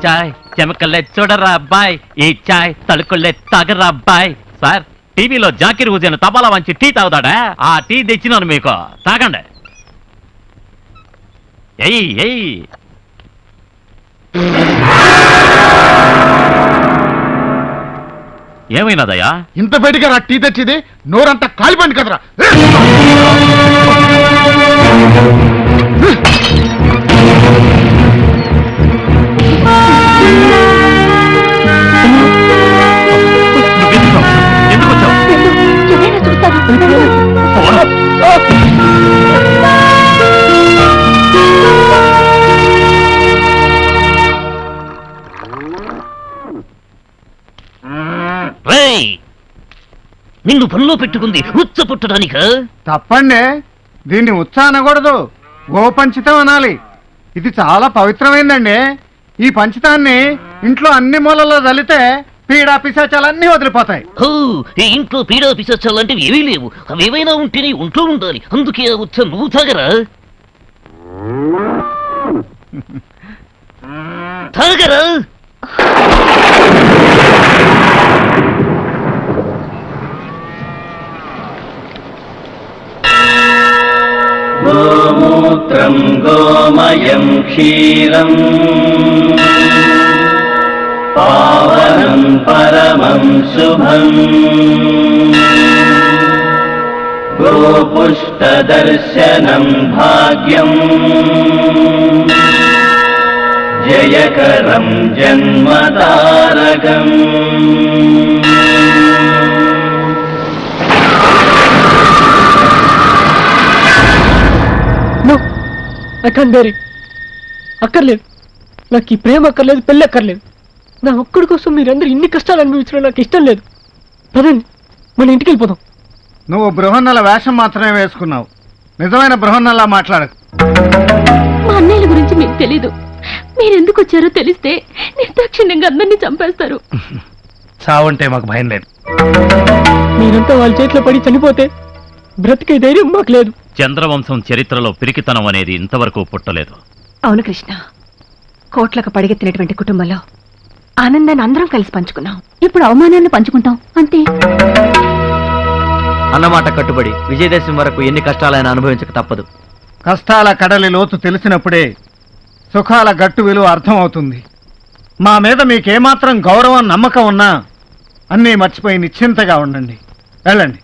చాయ్ చెమకల్లే చూడరా అబ్బాయి, ఈ చాయ్ తలుకుల్లే తాగరా అబ్బాయి. సార్, టీవీలో జాకిర్ హుసేన్ తపాలా వంచి టీ తాగుతాడా? ఆ టీ తెచ్చినాను మీకు, తాగండి. ఎయ్ ఎయ్. ఏమైనాదయ్యా? ఇంత బయటిగా రా టీ తెచ్చిది, నోరంతా కాలిపోయింది కదరా. ఎందుకు వచ్చావు? నిన్ను పనిలో పెట్టుకుంది ఉచ్చ పుట్టడానిక? తప్పండి, దీన్ని ఉత్సా అనకూడదు, గోపంచితం అనాలి. ఇది చాలా పవిత్రమైందండి. ఈ పంచితాన్ని ఇంట్లో అన్ని మూలలో చల్లితే పీడా పిశాచాలన్నీ వదిలిపోతాయి. ఇంట్లో పీడా పిశాచాలంటివి ఏమీ లేవు. అవేవైనా ఉంటేనే ఒంట్లో ఉండాలి. అందుకే ఆ ఉచ్చ నువ్వు తాగరా. తాగరా. గోమూత్రం గోమయం క్షీరం పావనం పరమం శుభం గోపుష్టదర్శనం భాగ్యం జయకరం జన్మతారకం. అక్కర్లేదు, నాకు ఈ ప్రేమ అక్కర్లేదు, పెళ్ళి అక్కర్లేదు. నా ఒక్కడి కోసం మీరందరూ ఇన్ని కష్టాలు అనుభవించడం నాకు ఇష్టం లేదు. పదండి, మన ఇంటికి వెళ్ళిపోదాం. నువ్వు బృహన్నల వేషం మాత్రమే వేసుకున్నావు, నిజమైన బృహన్నలా మాట్లాడకు. మా అన్నయ్యల గురించి మీకు తెలీదు. మీరెందుకు వచ్చారో తెలిస్తే నిర్దాక్షిణ్యంగా అందరినీ చంపేస్తారు. చావంటే మాకు భయం లేదు. మీరంతా వాళ్ళ చేతిలో పడి చనిపోతే బ్రతికే ధైర్యం మాకు లేదు. చంద్రవంశం చరిత్రలో పిరికితనం అనేది ఇంతవరకు పుట్టలేదు. అవును కృష్ణ, కోట్లకు పడిగెత్తినటువంటి కుటుంబంలో ఆనందాన్ని అందరం కలిసి పంచుకున్నాం. ఇప్పుడు అవమానాన్ని పంచుకుంటాం అంతే. అన్నమాట కట్టుబడి విజయదశమి వరకు ఎన్ని కష్టాలైనా అనుభవించక తప్పదు. కష్టాల కడలి లోతు తెలిసినప్పుడే సుఖాల గట్టు విలువ అర్థమవుతుంది. మా మీద మీకేమాత్రం గౌరవం నమ్మకం ఉన్నా అన్నీ మర్చిపోయి నిశ్చింతగా ఉండండి. వెళ్ళండి.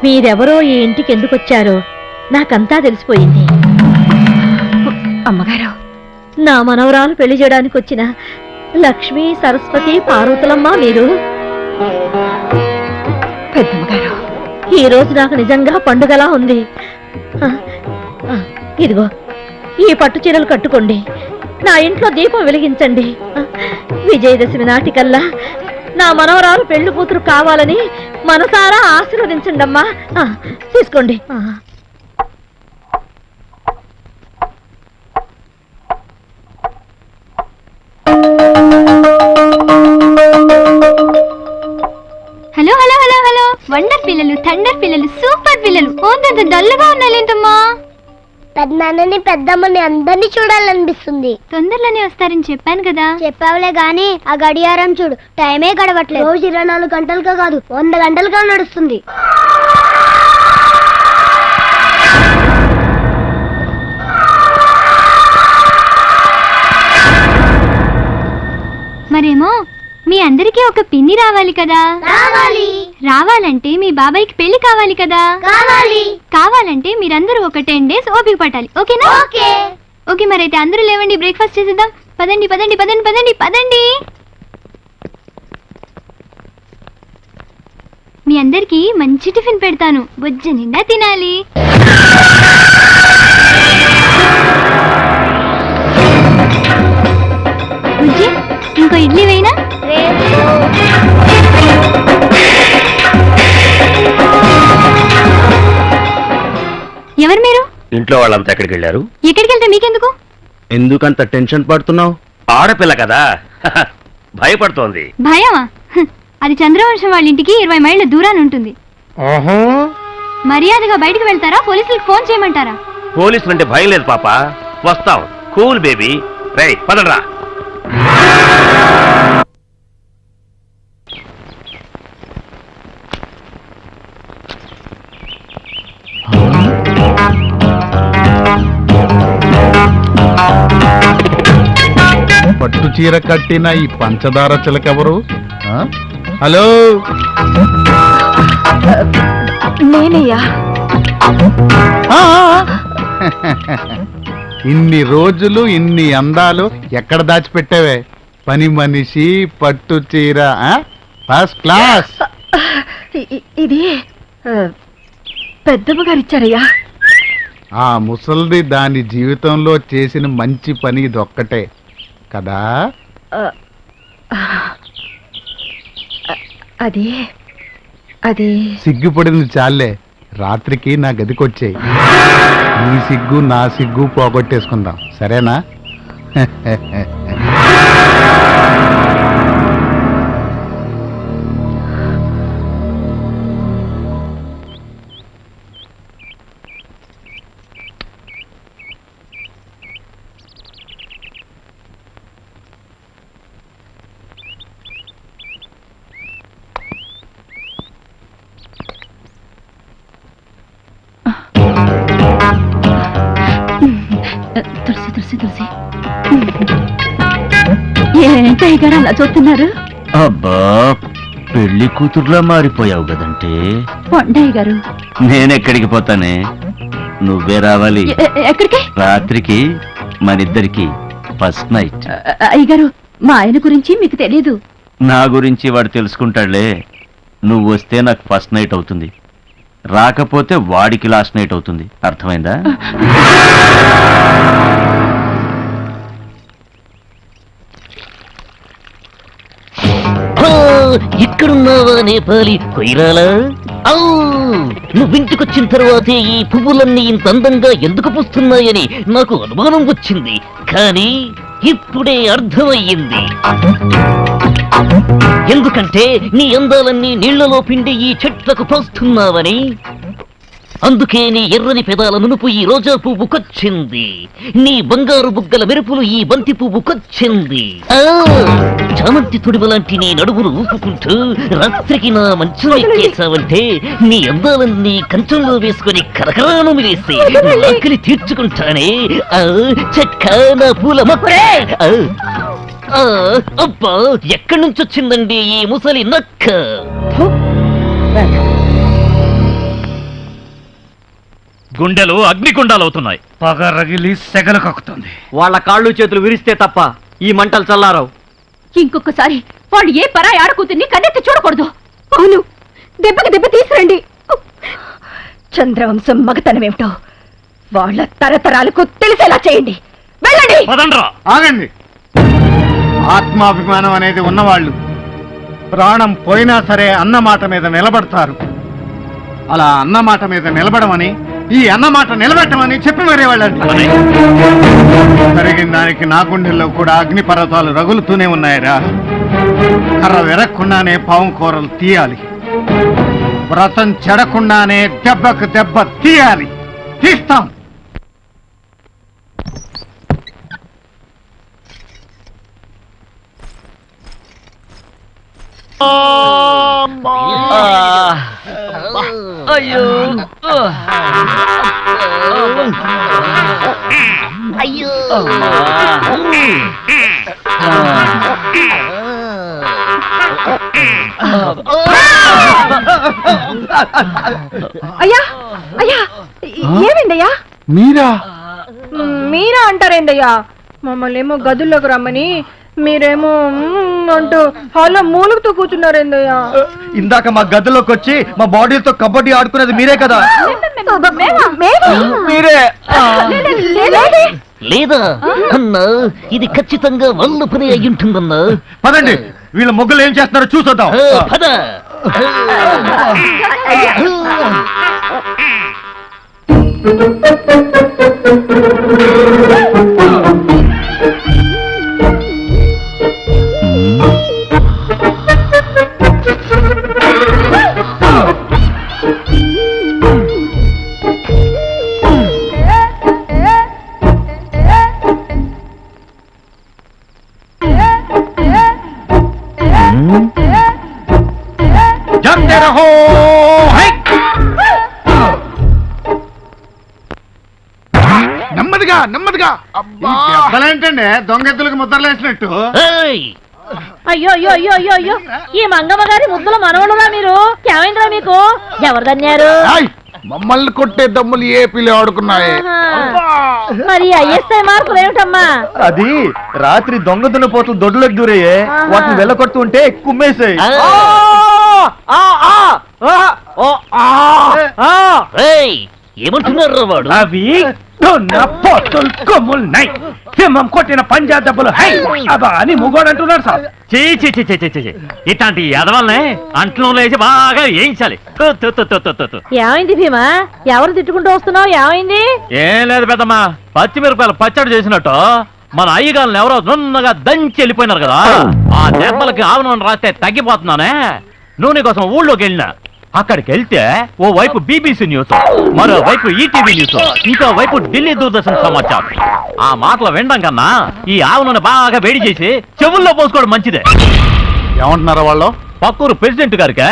మీరెవరో ఈ ఇంటికి ఎందుకు వచ్చారో నాకంతా తెలిసిపోయింది. అమ్మగారు, నా మనవరాలు పెళ్లి చేయడానికి వచ్చిన లక్ష్మి, సరస్వతి, పార్వతులమ్మ మీరు. పెద్దమ్మగారు, ఈ రోజు నాకు నిజంగా పండుగలా ఉంది. ఇదిగో ఈ పట్టు చీరలు కట్టుకోండి, నా ఇంట్లో దీపం వెలిగించండి. విజయదశమి నాటికల్లా నా మనవరాలు పెళ్లి కూతురు కావాలని మనసారా ఆశీర్వదించండి అమ్మా. తీసుకోండి. Hello hello hello hello, wonder పిల్లలు, థండర్ పిల్లలు, సూపర్ పిల్లలు. ఓంతంత డల్గా ఉన్నాలేంటమ్మా? పెద్దనాన్నని పెద్దమ్మని అందరినీ చూడాలనిపిస్తుంది. తొందరలోనే వస్తారని చెప్పాను కదా. చెప్పావులే గాని ఆ గడియారం చూడు, టైమే గడవట్లేదు. రోజు 24 గంటలుగా కాదు 100 గంటలుగా నడుస్తుంది. మరేమో మీ అందరికీ ఒక పిన్ని రావాలి కదా. రావాలంటే మీ బాబాయ్కి పెళ్లి కావాలి కదా. కావాలంటే మీరందరూ ఒక 10 days ఓపిక పట్టాలి. ఓకేనా? ఓకే, మరైతే అందరూ లేవండి, బ్రేక్ఫాస్ట్ చేసేద్దాం. పదండి పదండి పదండి పదండి పదండి. మీ అందరికీ మంచి టిఫిన్ పెడతాను, బొజ్జ నిండా తినాలి. బుజ్జి, ఇంకో ఇడ్లీ వేయినా? ఎవరు మీరు? ఇంట్లో వాళ్ళంతా ఎక్కడికి వెళ్ళారు? ఎక్కడికి వెళ్తే మీకెందుకు? ఎందుకంత టెన్షన్ పడుతున్నావు? ఆడపిల్ల కదా భయపడుతోంది. భయమా? అది చంద్రవంశం వాళ్ళ ఇంటికి 20 మైళ్ళ దూరాన్ని ఉంటుంది. మర్యాదగా బయటకు వెళ్తారా, పోలీసులకు ఫోన్ చేయమంటారా? పోలీసులు అంటే భయం లేదు పాప, వస్తాం. Cool baby. రేయ్ పదరా. పట్టు చీర కట్టిన ఈ పంచదార చిలకెవరు? హలో, నేనయ్యా. ఇన్ని రోజులు ఇన్ని అందాలు ఎక్కడ దాచిపెట్టావే? పని మనిషి, పట్టు చీర, ఫస్ట్ క్లాస్. ఇది పెద్దమ్మగారు ఇచ్చారయ్యా. ఆ ముసల్ది దాని జీవితంలో చేసిన మంచి పని ఇదొక్కటే కదా. అది అది సిగ్గుపడింది చాలే, రాత్రికి నా గదికొచ్చేయి. నీ సిగ్గు నా సిగ్గు పోగొట్టేసుకుందాం, సరేనా? తులసి తులసి తులసి ఏంటయ్య గారు అలా చూస్తున్నారు? అబ్బా పెళ్లి కూతురులా మారిపోయావు కదంటే. కొండయ్య గారు నేనెక్కడికి పోతానే, నువ్వే రావాలి. ఎక్కడికి? రాత్రికి మనిద్దరికి ఫస్ట్ నైట్. అయ్యగారు మా ఆయన గురించి మీకు తెలీదు. నా గురించి వాడు తెలుసుకుంటాడులే. నువ్వు వస్తే నాకు ఫస్ట్ నైట్ అవుతుంది, రాకపోతే వాడికి లాస్ట్ నైట్ అవుతుంది. అర్థమైందా? ఇక్కడున్నావా నేపాలి కొయిరాలా? నువ్వింటికొచ్చిన తర్వాతే ఈ పువ్వులన్నీ ఇంత అందంగా ఎందుకు పూస్తున్నాయని నాకు అనుమానం వచ్చింది, కానీ ఇప్పుడే అర్థమయ్యింది. ఎందుకంటే నీ అందాలన్నీ నీళ్లలో పిండి ఈ చెట్లకు పోస్తున్నావని. అందుకే నీ ఎర్రని పెదాల నునుపు ఈ రోజా పువ్వుకొచ్చింది, నీ బంగారు బుగ్గల మెరుపులు ఈ బంతి పువ్వుకొచ్చింది. చామంతి తొడిమలాంటి నీ నడుమును ఊపుకుంటూ రాత్రికి నా మంచం ఎక్కేసావంటే నీ అందాలన్నీ కంచంలో వేసుకుని కరకరాను మిలేసి ఆకలి తీర్చుకుంటానే. చక్కా నా పూల మొక్కరే. అబ్బా ఎక్కడి నుంచి వచ్చిందండి ఈ ముసలి నక్క? గుండెలు అగ్నిగుండాలవుతున్నాయి. పగ రగిలి సెగలు కక్కుతుంది. వాళ్ళ కాళ్ళు చేతులు విరిస్తే తప్ప ఈ మంటలు చల్లారవు. ఇంకొకసారి వాళ్ళు ఏ పరాయి ఆడకూతుర్ని కన్నెత్తి చూడకూడదు. అవును, దెబ్బకి దెబ్బ తీసురండి. చంద్రవంశం మగతనమేమిటో వాళ్ళ తరతరాలకు తెలిసేలా చేయండి. వెళ్ళండి. ఆగండి. ఆత్మాభిమానం అనేది ఉన్నవాళ్ళు ప్రాణం పోయినా సరే అన్నమాట మీద నిలబడతారు. అలా అన్నమాట మీద నిలబడమని, ఈ అన్నమాట నిలబెట్టమని చెప్పి మరే వాళ్ళండి. జరిగిన దానికి నా గుండెల్లో కూడా అగ్నిపర్వతాలు రగులుతూనే ఉన్నాయరా. కర్ర విరక్కుండానే పాము కూరలు తీయాలి, వ్రతం చెడకుండానే దెబ్బకు దెబ్బ తీయాలి. తీస్తాం. అయ్యో అయ్యో అయ్యా అయ్యా ఏమైందయ్యా? మీరా? మీరా అంటారేందయ్యా? మమ్మల్ని ఏమో గదుల్లోకి రమ్మని మీరేమో అంటూ హాల్లో మూలుగుతూ కూర్చున్నారేందయ్యా? ఇందాక మా గదిలోకి వచ్చి మా బాడీతో కబడ్డీ ఆడుకునేది మీరే కదా? మీరే లేదా అన్నా? ఇది ఖచ్చితంగా వాళ్ళ పని అయి ఉంటుందన్నా. పదండి, వీళ్ళ మొగ్గులు ఏం చేస్తున్నారో చూసొద్దాం. పద. నెమ్మదిగా నెమ్మదిగా. ఏంటండి దొంగెత్తులకు ముద్రలేసినట్టు? అయ్యో అయ్యో అయ్యో అయ్యో అయ్యో, ఈ మంగమ్మ గారి ముద్దుల మనవడురా మీరు. ఏమైందిరా మీకు? ఎవరు దన్యారు? మమ్మల్ని కొట్టే దమ్ములు ఏ పిల్లి ఆడుకున్నాయి. మరి ఐఎస్ఐ మార్కులు ఏమిటమ్మా? అది రాత్రి దొంగ దున్నపోతులు దొడ్లోకి దూరయ్యే, వాటిని వెళ్ళకొడుతూ ఉంటే కుమ్మేసాయి. ఏమంటున్నారు వాడు? అవి పోతులు కొమ్ములున్నాయి, సింహం కొట్టిన పంజా దెబ్బలు హై అబ్బా అని ముగోడు అంటున్నాడు సార్. ఇట్లాంటి ఎదవల్నే అంట్లో లేచి బాగా వేయించాలి. ఏమైంది భీమా? ఎవరు తిట్టుకుంటూ వస్తున్నావు? ఏమైంది? ఏం లేదు పెద్దమ్మా, పచ్చిమిరపకాయలు పచ్చడి చేసినట్టు మన అయ్యగాళ్ళని ఎవరో నున్నగా దంచి వెళ్ళిపోయినారు కదా. ఆ దెబ్బలకి ఆవును రాస్తే తగ్గిపోతున్నానే. నూనె కోసం ఊళ్ళోకి వెళ్ళినా, అక్కడికి వెళ్తే ఓ వైపు బీబీసీ న్యూస్, మరో వైపు ఈటీవీ న్యూస్, ఇంకో వైపు ఢిల్లీ దూరదర్శన్ సమాచారం. ఆ మాటలు వినడం కన్నా ఈ ఆవు నూనె బాగా వేడి చేసి చెవుల్లో పోసుకోవడం మంచిదే. ఏమంటున్నారా వాళ్ళు? పక్కూరు ప్రెసిడెంట్ గారికి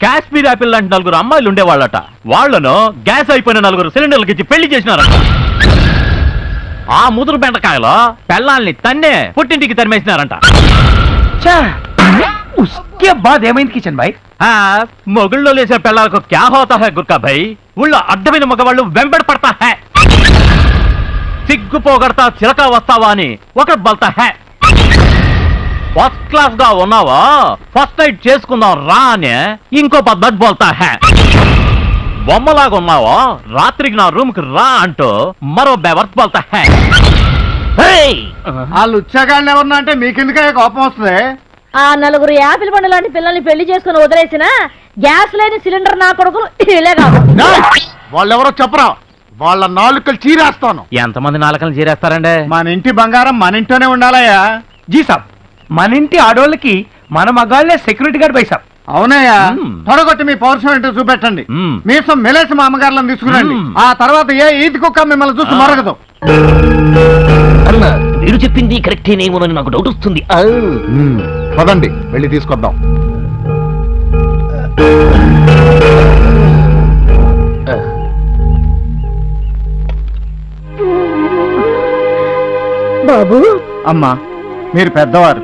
కాశ్మీర్ యాపిల్ లాంటి 4 అమ్మాయిలు ఉండేవాళ్ళట. వాళ్లను గ్యాస్ అయిపోయిన 4 సిలిండర్లకి ఇచ్చి పెళ్లి చేసినారట. ఆ ముదురు బెండకాయలో పెళ్ళాల్ని తన్నే పుట్టింటికి తరిమేసినారంట. ఉస్కే బాద్ ఏమైంది కిషన్ భాయ్? మొగుళ్ళో లేసే పెళ్ళాలకు క్యా హోతా హై గుర్కా భాయ్, ఊళ్ళో అడ్డమైన మగవాళ్ళు వెంబడి పడతా హై, సిగ్గు పోగొడతా చిలక వస్తావా అని ఒకటి బల్తా హై. ఫస్ట్ క్లాస్ గా ఉన్నావా, ఫస్ట్ నైట్ చేసుకుందాం రా అని ఇంకో పద్ధతి బోల్తా హై. బొమ్మలాగా ఉన్నావా, రాత్రికి నా రూమ్ కి రా అంటూ మరో బెవర్త్ బోల్తా హై. వాళ్ళు ఉచ్చాగాళ్ళు ఎవరన్నా అంటే మీకెందుకే కోపం వస్తుంది? ఆ నలుగురు యాపిల్ పండు లాంటి పిల్లల్ని పెళ్లి చేసుకుని వదిలేసిన గ్యాస్ లేని సిలిండర్ నా కొడుకులు ఇలే కాదు. వాళ్ళెవరో చెప్పరా, వాళ్ళ నాలుకలు చీరేస్తాను. ఎంతమంది నాలుకలు చీరేస్తారండి? మన ఇంటి బంగారం మన ఇంట్లోనే ఉండాలయ్యా. జీ సాబ్, మన ఇంటి ఆడోళ్ళకి మన మగాళ్ళే సెక్యూరిటీ గార్డ్ బై సాబ్. అవునయ్యా, తొడగొట్టి మీ పౌరుషం ఏంటో చూపెట్టండి. మీసం మెలేసి మా అమ్మగారులను తీసుకురండి. ఆ తర్వాత ఏ ఈది కుక్క మిమ్మల్ని చూసి మరగదు. అన్న మీరు చెప్పింది కరెక్టేనేమోనని నాకు డౌట్ వస్తుంది. పదండి వెళ్ళి తీసుకొద్దాం. బాబు, అమ్మా మీరు పెద్దవారు,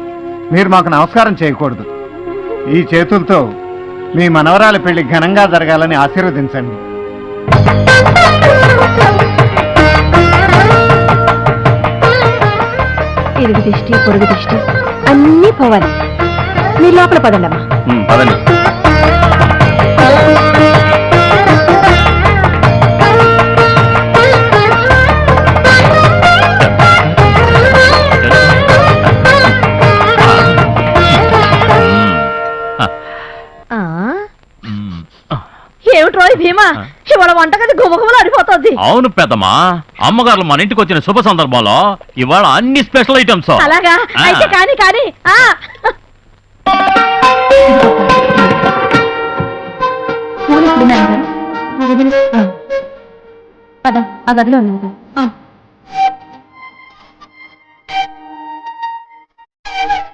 మీరు మాకు నమస్కారం చేయకూడదు. ఈ చేతులతో మీ మనవరాలి పెళ్లి ఘనంగా జరగాలని ఆశీర్వదించండి. ఇరుగు దిష్టి పొరుగు దిష్టి అన్నీ పోవాలి. మీరు లోపల పదండి అమ్మా. పదండి. ఏమిట్రో భీమా, ఇవాళ వంటగది గుమగుమలు అడిపోతుంది. అవును పెద్దమ్మా, అమ్మగారు మన ఇంటికి వచ్చిన శుభ సందర్భంలో ఇవాళ అన్ని స్పెషల్ ఐటమ్స్. అలాగా అయితే కానీ కానీ పద ఆ గదిలో ఉన్నది.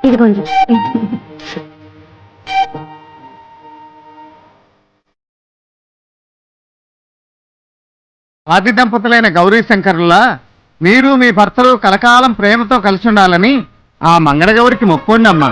ఇదిగోండి. ఆది దంపతులైన గౌరీ శంకరులా మీరు మీ భర్తలు కలకాలం ప్రేమతో కలిసి ఉండాలని ఆ మంగళగౌరికి మొక్కోండి అమ్మా.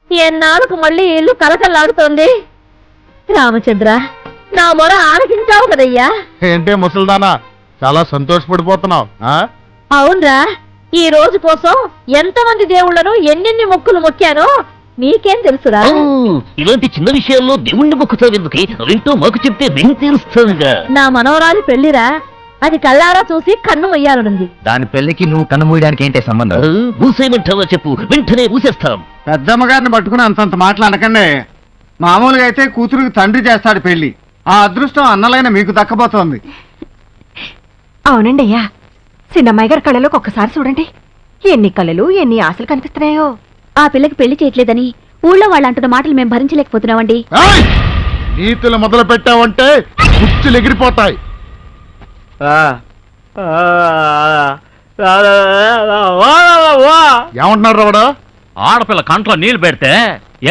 ఎన్నాళ్ళకు మళ్ళీ ఇల్లు కలకల్లాడుతోంది. రామచంద్ర, నా మొర ఆలకించావు కదయ్యా. ఏంటే ముసల్దానా, చాలా సంతోషపడిపోతున్నావు? అవునరా, ఈ రోజు కోసం ఎంతమంది దేవుళ్లను ఎన్నెన్ని మొక్కులు మొక్కానో నీకేం తెలుసురా? ఇలాంటి చిన్న విషయాల్లో దేవుణ్ణి మొక్కుతావు ఎందుకు? వింటూ మాకు చెప్తే మేము తీరుస్తానుగా. నా మనవరాలి పెళ్లిరా, అది కళ్ళారా చూసి కన్ను మొయ్యాలనుంది. దాని పెళ్లికి నువ్వు కన్ను మూయడానికి ఏంటే సంబంధం? మూసేయమంటావా చెప్పు, వెంటనే మూసేస్తాం. పెద్దమ్మ గారిని పట్టుకుని అంతంత మాట్లాడకండి. మామూలుగా అయితే కూతురుకి తండ్రి చేస్తాడు పెళ్లి. ఆ అదృష్టం అన్నలైన మీకు దక్కబోతోంది. అవునండి అయ్యా, చిన్నమ్మాయి గారి కళ్ళలోకి ఒక్కసారి చూడండి. ఎన్ని కళలు ఎన్ని ఆశలు కనిపిస్తున్నాయో. ఆ పిల్లకి పెళ్లి చేయట్లేదని ఊళ్ళో వాళ్ళు అంటున్న మాటలు మేము భరించలేకపోతున్నామండి. నీతులు మొదలు పెట్టావంటే కుచ్చులు ఎగిరిపోతాయి. ఏమంటున్నారు రావడా? ఆడపిల్ల కంట్లో నీళ్లు పెడితే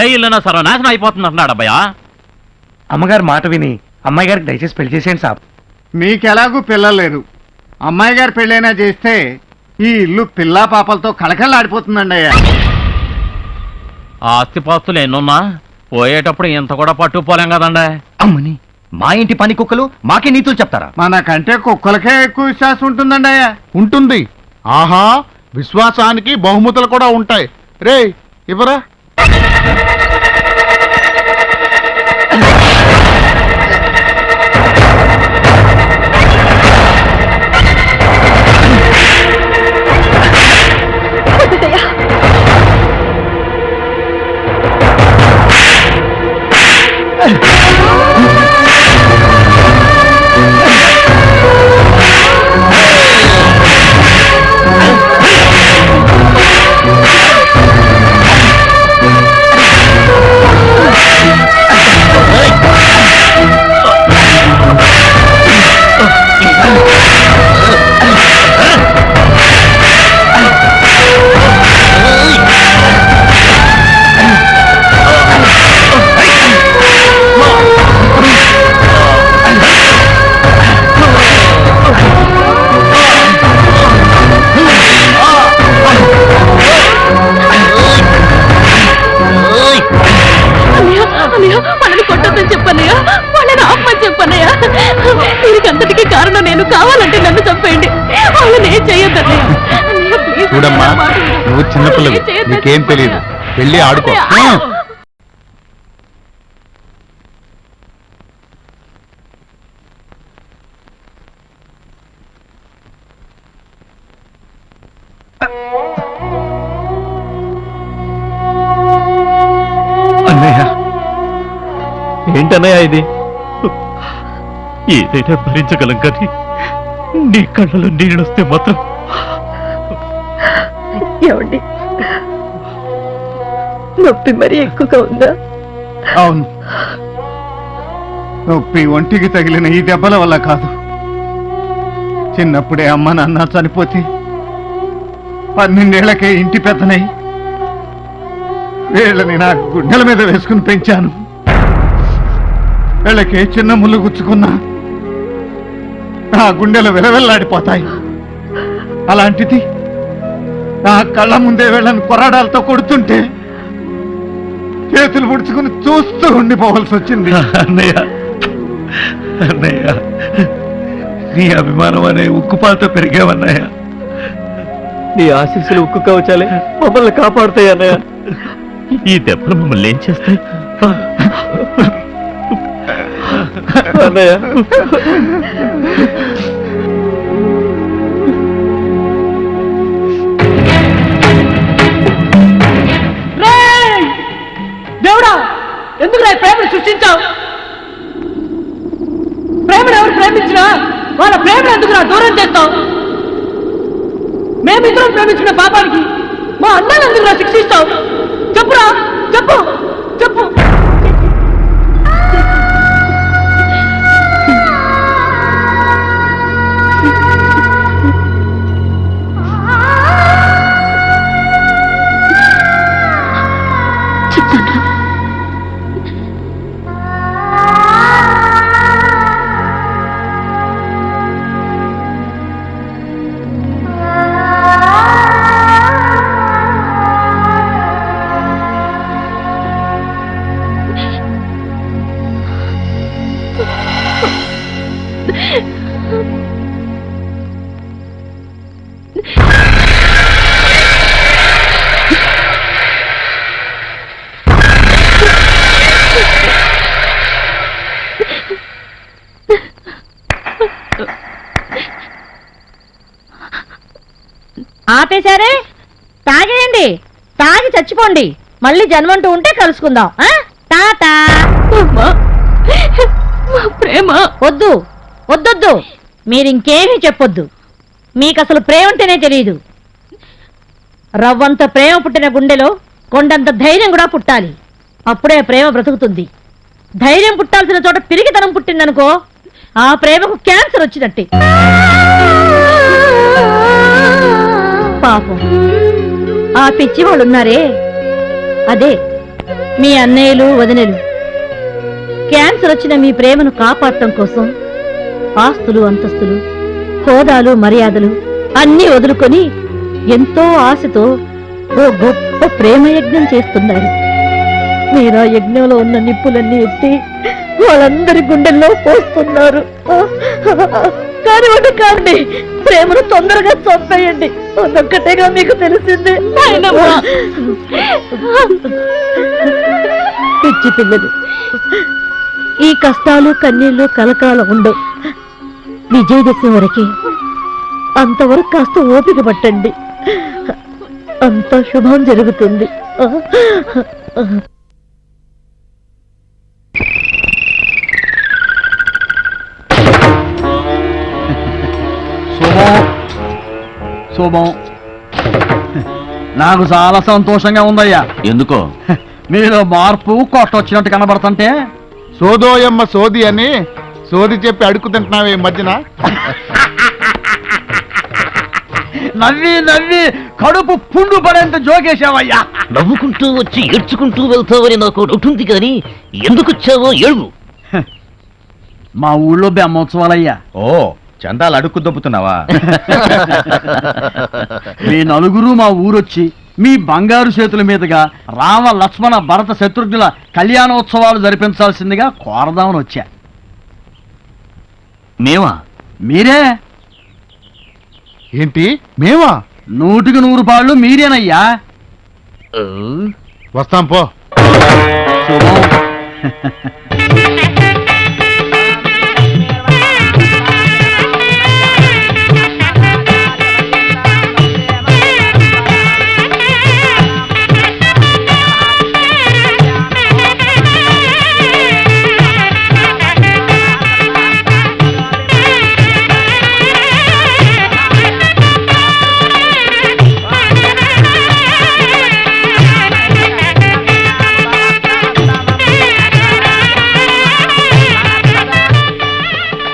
ఏ ఇల్లునా సర్వనాశనం అయిపోతుంది అంటున్నాడు అబ్బాయ. అమ్మగారు మాట విని అమ్మాయి గారికి దయచేసి పెళ్లి చేసేయండి సాబ్. మీకెలాగూ పిల్లలు లేరు. అమ్మాయి గారి పెళ్ళైనా చేస్తే ఈ ఇల్లు పిల్లా పాపలతో కళకళలాడిపోతుందండి అయ్యా. ఆస్తిపాస్తులు ఎన్నున్నా పోయేటప్పుడు ఇంత కూడా పట్టుకుపోలేం కదండి. అమ్మని, మా ఇంటి పని కుక్కలు మాకే నీతులు చెప్తారా? మనకంటే కుక్కలకే ఎక్కువ విశ్వాసం ఉంటుందండి అయ్యా. ఉంటుంది. ఆహా, విశ్వాసానికి బహుమతులు కూడా ఉంటాయి. రే ఇవ్వరా. చచ్చిపోతాను, కావాలంటే నన్ను చంపేయండి, వాళ్ళని ఏం చేయొద్దన్నయ్య. అన్నయ్య, please చూడమ్మా, అన్నయ్య, మాట విను. నువ్వు చిన్నపిల్లవి, ఏం చేయొద్దు నీకేం తెలియదు. వెళ్ళి ఆడుకో. అన్నయ్య, ఏంటన్నయ్య ఇది? ఏదైనా భరించగలం కానీ నీ కళ్ళలో నీళ్ళొస్తే మాత్రం. ఏమండి, నొప్పి మరీ ఎక్కువగా ఉందా? అవును, నొప్పి ఒంటికి తగిలిన ఈ దెబ్బల వల్ల కాదు. చిన్నప్పుడే అమ్మ నాన్న చనిపోతే 12 ఏళ్లకే ఇంటి పెద్దనై వీళ్ళని నా గుండెల మీద వేసుకుని పెంచాను. వీళ్ళకి చిన్న ముళ్ళు గుచ్చుకున్నా నా గుండెలు విలవెల్లాడిపోతాయి. అలాంటిది నా కళ్ళ ముందే వీళ్ళని కొరడాలతో కొడుతుంటే చేతులు ముడుచుకుని చూస్తూ ఉండిపోవాల్సి వచ్చింది. అన్నయ్య, అన్నయ్య, నీ అభిమానం అనే ఉక్కుపాలతో పెరిగావన్నయ్య. నీ ఆశీస్సులు ఉక్కు కవచాలే మమ్మల్ని కాపాడుతాయి అన్నయ్య. ఈ దెబ్బలు మమ్మల్ని ఏం చేస్తాయి? అన్నయ్య, దేవుడా, ఎందుకు నా ప్రేమను సృష్టించావు? ప్రేమను ఎవరు ప్రేమించినా వాళ్ళ ప్రేమను ఎందుకు నా దూరం చేస్తావు? మేమిద్దరం ప్రేమించిన పాపానికి మా అన్నను ఎందుకు నా శిక్షిస్తావు? చెప్పురా, చెప్పు చెప్పు. ఆపేశారే, తాగేయండి, తాగి చచ్చిపోండి, మళ్ళీ జన్మంటూ ఉంటే కలుసుకుందాం. టాటా. ప్రేమ వద్దు వద్దొద్దు, మీరింకేమీ చెప్పొద్దు. మీకు అసలు ప్రేమ అంటేనే తెలియదు. రవ్వంత ప్రేమ పుట్టిన గుండెలో కొండంత ధైర్యం కూడా పుట్టాలి. అప్పుడే ప్రేమ బ్రతుకుతుంది. ధైర్యం పుట్టాల్సిన చోట పిరిగితనం పుట్టిందనుకో, ఆ ప్రేమకు క్యాన్సర్ వచ్చినట్టే. పాపం ఆ పిచ్చి వాళ్ళు ఉన్నారే, అదే మీ అన్నయ్యలు వదినలు. క్యాన్సర్ వచ్చిన మీ ప్రేమను కాపాడటం కోసం ఆస్తులు అంతస్తులు హోదాలు మర్యాదలు అన్నీ వదులుకొని ఎంతో ఆశతో ఓ గొప్ప ప్రేమ యజ్ఞం చేస్తున్నారు. మీరు ఆ యజ్ఞంలో ఉన్న నిప్పులన్నీ ఎత్తి వాళ్ళందరి గుండెల్లో పోస్తున్నారు. కానివ్వండి, కాండి, ప్రేమను తొందరగా చంపేయండి. అదొక్కటేగా మీకు తెలిసింది. పిచ్చి పిల్లలు, ఈ కష్టాలు కన్నీళ్లు కలకాలం ఉండవు. విజయదశమి వరకే, అంతవరకు కాస్త ఓపిక పట్టండి. అంత శుభం జరుగుతుంది. శుభం. నాకు చాలా సంతోషంగా ఉందయ్యా. ఎందుకో? మీలో మార్పు కొట్టొచ్చినట్టు కనబడుతుంటే. సోదోయమ్మ సోది అని సోది చెప్పి అడుగు తింటున్నావే ఈ మధ్యన. నవ్వి నవ్వి కడుపు పుండు పడేంత జోకేశావయ్యా. నవ్వుకుంటూ వచ్చి ఏడ్చుకుంటూ వెళ్తావని నాకు ఉంటుంది కానీ ఎందుకు వచ్చావో ఏడు. మా ఊళ్ళో బ్రహ్మోత్సవాలయ్యా. ఓ, చందాలు అడుక్కు దొబ్బుతున్నావా? మీ నలుగురు మా ఊరొచ్చి మీ బంగారు చేతుల మీదుగా రామ లక్ష్మణ భరత శత్రుఘ్నుల కళ్యాణోత్సవాలు జరిపించాల్సిందిగా కోరదామని వచ్చా. మేమా? మీరే. ఏంటి మేమా? 100కి 100 మీరేనయ్యా. వస్తాం పో. శుభం.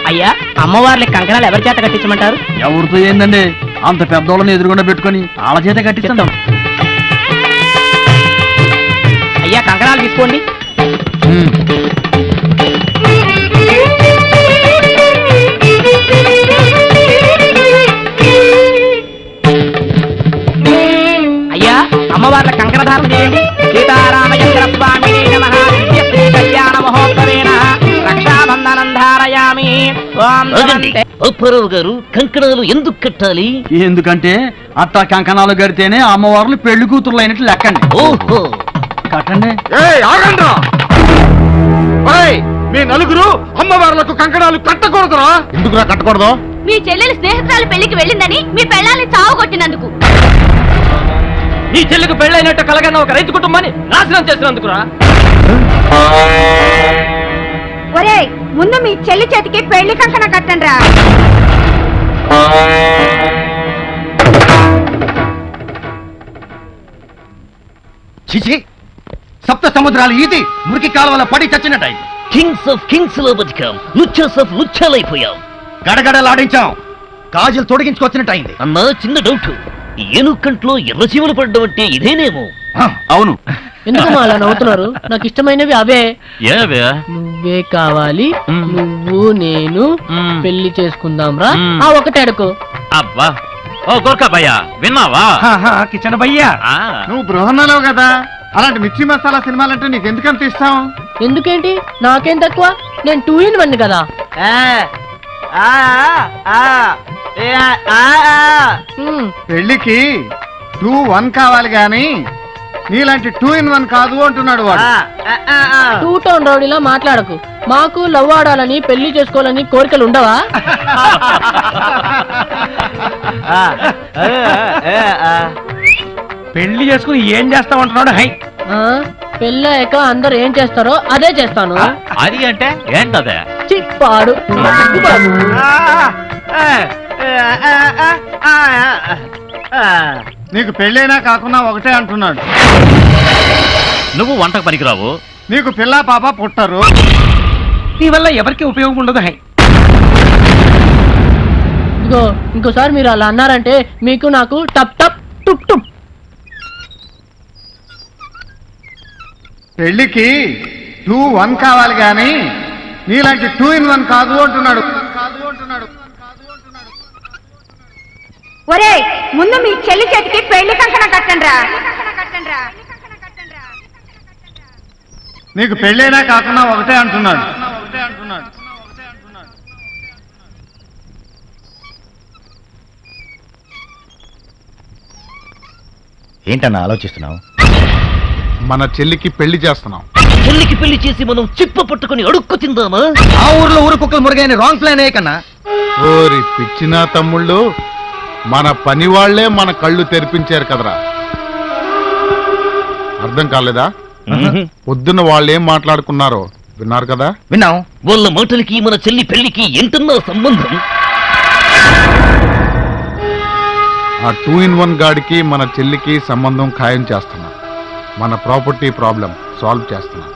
అయ్యా, అమ్మవార్లకి కంకణాలు ఎవరి చేత కట్టించమంటారు? ఎవరితో ఏందండి, అంత పెద్దోళ్ళని ఎదురుగుండా పెట్టుకొని వాళ్ళ చేత కట్టిస్తాం. అయ్యా, కంకణాలు తీసుకోండి. అయ్యా, అమ్మవార్ల కంకణధారణ చేయండి. సీతారామచంద్ర స్వామి నమః. శ్రీ కళ్యాణ మహోత్సవేన రక్షాబంధనం ధారయామి. ఓం అప్పారావు గారు, కంకణాలు ఎందుకు కట్టాలి? ఎందుకంటే అట్టా కంకణాలు కడితేనే అమ్మవార్లు పెళ్లి కూతుర్లు అయినట్లు లెక్కండి. ఓహో, కట్టండి. మీ నలుగురు అమ్మవార్లకు కంకణాలు కట్టకూడదురా? ఎందుకురా కట్టకూడదు? మీ చెల్లెలు స్నేహితురాలు పెళ్లికి వెళ్ళిందని మీ పెళ్ళాన్ని చావగొట్టినందుకు. నీ చెల్లికి పెళ్ళైనట్టు కలగన్న ఒక రైతు కుటుంబాన్ని నాశనం చేసినందుకురా. ఒరే, ముందు మీ చెల్లి చేతికి పెళ్లి కంకణ కట్టండి రా. చిచి, సప్త సముద్రాలు ఈది మురికి కాలువల పడి చచ్చినట్టయి. కింగ్స్ ఆఫ్ కింగ్స్ లో బతికాం, లుచ్చాస్ ఆఫ్ లుచ్చాలైపోయాం. గడగడలాడించాం, గాజులు తొడిగించుకొచ్చినట్టయింది. అన్నా, చిన్న డౌట్. ఏనుకంట్లో ఎర్రచీమలు పడ్డం అంటే ఇదేనేమో? అవును. ఎందుకు అలా నవ్వుతున్నారు? నాకు ఇష్టమైనవి అవే. ఏవే? నువ్వే కావాలి, నువ్వు నేను పెళ్లి చేసుకుందాం రా. ఆ ఒకటే అడుకో. అబ్బా, ఓ గోర్ఖా భయ్యా, విన్నావా? కిచెన్ భయ్యా, నువ్వు బృహన్నలో కదా, అలాంటి మిర్చి మసాలా సినిమాలంటే నీకు ఎందుకంత ఇష్టం? ఎందుకేంటి, నాకేం తక్కువ? నేను 2 in 1 కదా. పెళ్లికి 2-1 కావాలి గాని నీలాంటి 2 in 1 కాదు అంటున్నాడు వాడు. 2 town రౌడీలా మాట్లాడకు. మాకు లవ్ ఆడాలని పెళ్లి చేసుకోవాలని కోరికలు ఉండవా? పెళ్లి చేసుకుని ఏం చేస్తామంటున్నాడు? హై, పెళ్ళాక అందరు ఏం చేస్తారో అదే చేస్తాను. అది అంటే ఏంటదే? చిప్పాడు. నీకు పెళ్ళైనా కాకుండా ఒకటే అంటున్నాడు. నువ్వు వంటకు పనికిరావు. నీకు పిల్ల పాప పుట్టరు. నీ వల్ల ఎవరికి ఉపయోగం ఉండదు. హై, ఇగో ఇంకోసారి మీరు అలా అన్నారంటే మీకు నాకు టప్ టప్ టుప్ టుప్. పెళ్లికి 2-1 కావాలి గాని నీలాంటి 2 in 1 కాదు అంటున్నాడు. ఒరే, ముందు మీ చెల్లి చేతికి పెళ్లి కంకణ కట్టండి రా. నీకు పెళ్ళైనా కాకుండా ఒకటే అంటున్నాడు. ఏంటన్నా ఆలోచిస్తున్నావు? మన చెల్లికి పెళ్లి చేస్తున్నాం. చెల్లికి పెళ్లి చేసి మనం చిప్ప పట్టుకుని అడుక్కు తిందామా? ఆ ఊర్లో ఊరు కుక్కలు మురుగైన రాంగ్ ప్లాన్ ఏ కన్నా. ఓరి పిచ్చినా తమ్ముళ్ళు, మన పని వాళ్లే మన కళ్ళు తెరిపించారు కదరా. అర్థం కాలేదా? పొద్దున్న వాళ్ళు ఏం మాట్లాడుకున్నారో విన్నారు కదా? విన్నాం. వాళ్ళ మాటలకి మన చెల్లి పెళ్లికి ఎంతన్నా సంబంధం. ఆ 2 in 1 గాడికి మన చెల్లికి సంబంధం ఖాయం చేస్తున్నా. మన ప్రాపర్టీ ప్రాబ్లం సాల్వ్ చేస్తున్నా.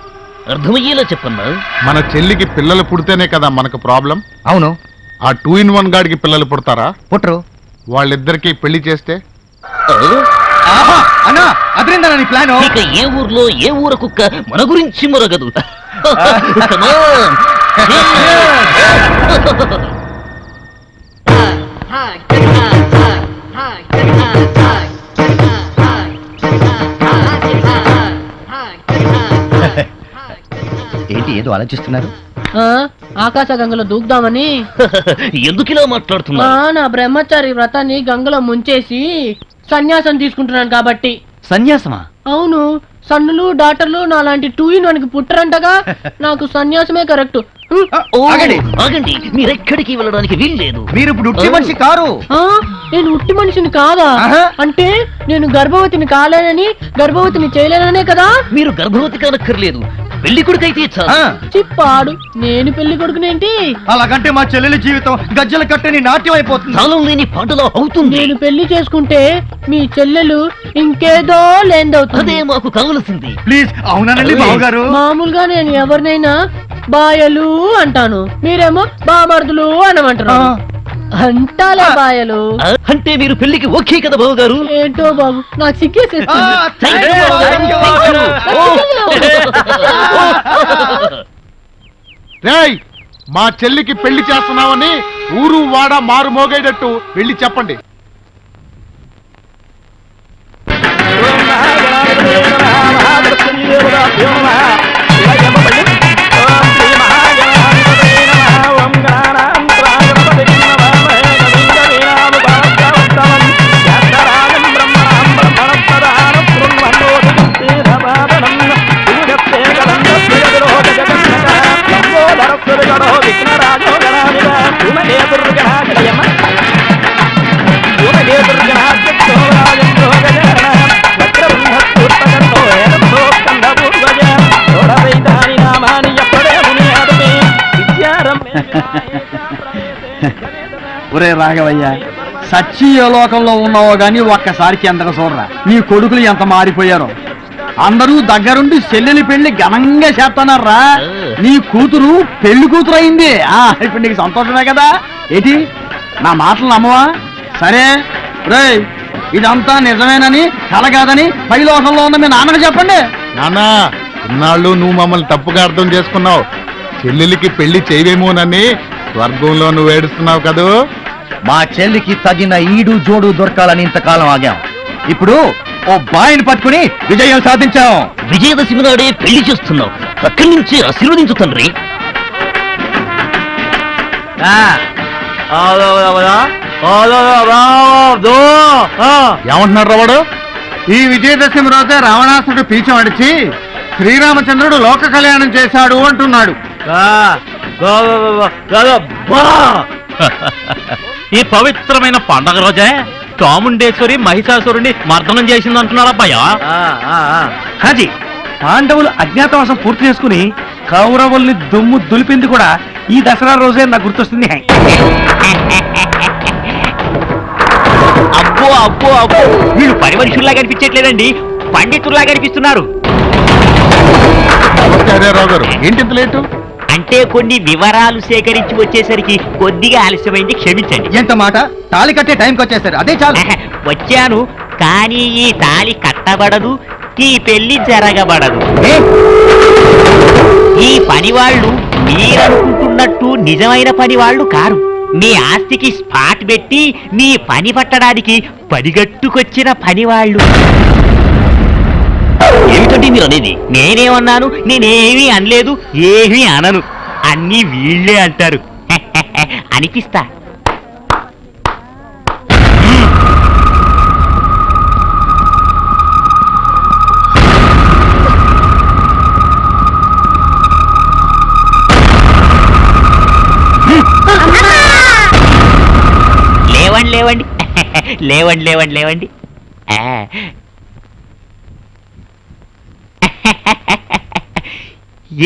అర్థమయ్యేలా చెప్పన్నా. మన చెల్లికి పిల్లలు పుడితేనే కదా మనకు ప్రాబ్లం. అవును. ఆ 2 in 1 గాడికి పిల్లలు పుడతారా? పుట్టరు. వాళ్ళిద్దరికి పెళ్లి చేస్తే అన్నా, అదేంటన్నా నీ ప్లాన్? ఇక ఏ ఊర్లో ఏ ఊర కుక్క మన గురించి మొరగదు. ఏంటి ఏదో ఆలోచిస్తున్నారు? ఆకాశ గంగలో దూకుదామని. ఎందుకు ఇలా మాట్లాడుతున్నా? నా బ్రహ్మచారి వ్రతాన్ని గంగలో ముంచేసి సన్యాసం తీసుకుంటున్నాను కాబట్టి. సన్యాసమా? అవును, సన్నులు డాక్టర్లు నాలాంటి 2 in 1 పుట్టరంటగా. నాకు సన్యాసమే కరెక్ట్. ఆగండి, మీరెక్కడికి వెళ్ళడానికి వీల్లేదు. మీరు ఇప్పుడు ఉట్టి మనిషి కారు. నేను ఉట్టి మనిషిని కాదా? అంటే నేను గర్భవతిని కాలేనని, గర్భవతిని చేయలేననే కదా? మీరు గర్భవతి కానక్కర్లేదు, పెళ్లి కొడుకైతే చిప్పాడు. నేను పెళ్లి కొడుకునేంటి? అలాగంటే మా చెల్లెలి జీవితం గజ్జల కట్టని నాట్యం అయిపోతుంది. తాళం లేని పాటలో అవుతుంది. నేను పెళ్లి చేసుకుంటే మీ చెల్లెలు ఇంకేదో లేదవుతుంది. అదే మాకు కావలసింది. ప్లీజ్. అవునండి బావగారు. మామూలుగా నేను ఎవరినైనా బాయలు అంటాను, మీరేమో బామర్దులు అనమంటారు. అంటాలే బాయలు. అంటే మీరు పెళ్లికి ఓకే కదా బాబు గారు? ఏంటో బాబు, నాకు సిగ్గేసేస్తుంది. రేయ్, మా చెల్లికి పెళ్లి చేస్తున్నావని ఊరు వాడ మారు మోగేటట్టు వెళ్ళి చెప్పండి. ఒరే రాఘవయ్య, సత్య లోకంలో ఉన్నావో గాని ఒక్కసారికి ఎంతగా చూడరా. నీ కొడుకులు ఎంత మారిపోయారో. అందరూ దగ్గరుండి చెల్లెలి పెళ్లి ఘనంగా చేస్తున్నారా. నీ కూతురు పెళ్లి కూతురు అయింది. ఇప్పుడు నీకు సంతోషమే కదా? ఏంటి నా మాటలు నమ్మవా? సరే రే, ఇదంతా నిజమేనని కల కాదని పై లోకంలో ఉన్న మీ నాన్నకు చెప్పండి. నాన్న, ఇన్నాళ్ళు నువ్వు మమ్మల్ని తప్పుగా అర్థం చేసుకున్నావు. చెల్లెలికి పెళ్లి చేయవేమోనని స్వర్గంలో నువ్వు ఏడుస్తున్నావు కదూ. మా చెల్లికి తగిన ఈడు జోడు దొరకాలని ఇంతకాలం ఆగాం. ఇప్పుడు ఓ బాయిని పట్టుకుని విజయం సాధించాం. విజయదశమి నాడే పెళ్లి చేస్తున్నావు. అక్కడి నుంచి ఆశీర్వదించు తండ్రి. ఏమంటున్నారు వాడు? ఈ విజయదశమి రోజే రావణాసుడు పీచం అడిచి శ్రీరామచంద్రుడు లోక కళ్యాణం చేశాడు అంటున్నాడు. ఈ పవిత్రమైన పండగ రోజే చాముండేశ్వరి మహిషాసురుని మర్దనం చేసింది అంటున్నారు అబ్బాయా. హాజీ, పాండవులు అజ్ఞాతవాసం పూర్తి చేసుకుని కౌరవుల్ని దుమ్ము దులిపింది కూడా ఈ దసరా రోజే నాకు గుర్తొస్తుంది. అబ్బో అబ్బో అబ్బో, వీళ్ళు పని మనుషుల్లా కనిపించట్లేదండి, పండితుల్లా కనిపిస్తున్నారు. రావు గారు, ఏంటి ఇంత లేటు? అంటే కొన్ని వివరాలు సేకరించి వచ్చేసరికి కొద్దిగా ఆలస్యమైంది, క్షమించండి. ఎంత మాట, తాళి కట్టే టైంకి వచ్చేసారు, అదే చాలు. వచ్చాను, కానీ ఈ తాళి కట్టబడదు, ఈ పెళ్లి జరగబడదు. ఈ పనివాళ్ళు మీరనుకుంటున్నట్టు నిజమైన పనివాళ్ళు కారు. మీ ఆస్తికి స్పాట్ పెట్టి మీ పని పట్టడానికి పడిగట్టుకొచ్చిన పనివాళ్ళు. ఏమిటండి మీరు అనేది? నేనేమన్నాను? నేనేమీ అనలేదు, ఏమీ అనను, అన్నీ వీళ్ళే అంటారు. అనిపిస్తా. లేవండి లేవండి లేవండి లేవండి లేవండి.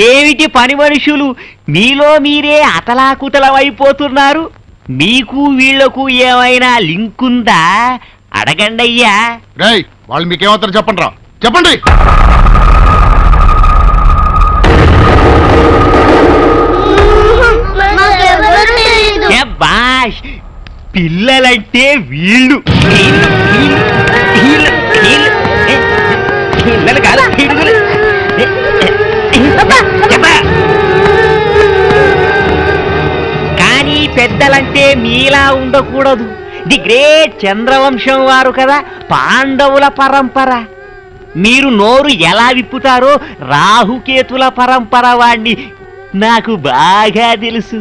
ఏమిటి పని మనుషులు, మీలో మీరే అతలాకుతలమైపోతున్నారు? మీకు వీళ్లకు ఏమైనా లింక్ ఉందా? అడగండి అయ్యా. రేయ్, వాళ్ళు మీకేమవుతారు చెప్పండి రా, చెప్పండి. బాష్, పిల్లలంటే వీళ్ళు. పిల్లలు కాదు, పిడుగులు. కానీ పెద్దలంటే మీలా ఉండకూడదు. ది గ్రేట్ చంద్రవంశం వారు కదా, పాండవుల పరంపర. మీరు నోరు ఎలా విప్పుతారో రాహుకేతుల పరంపర వాణ్ణి నాకు బాగా తెలుసు.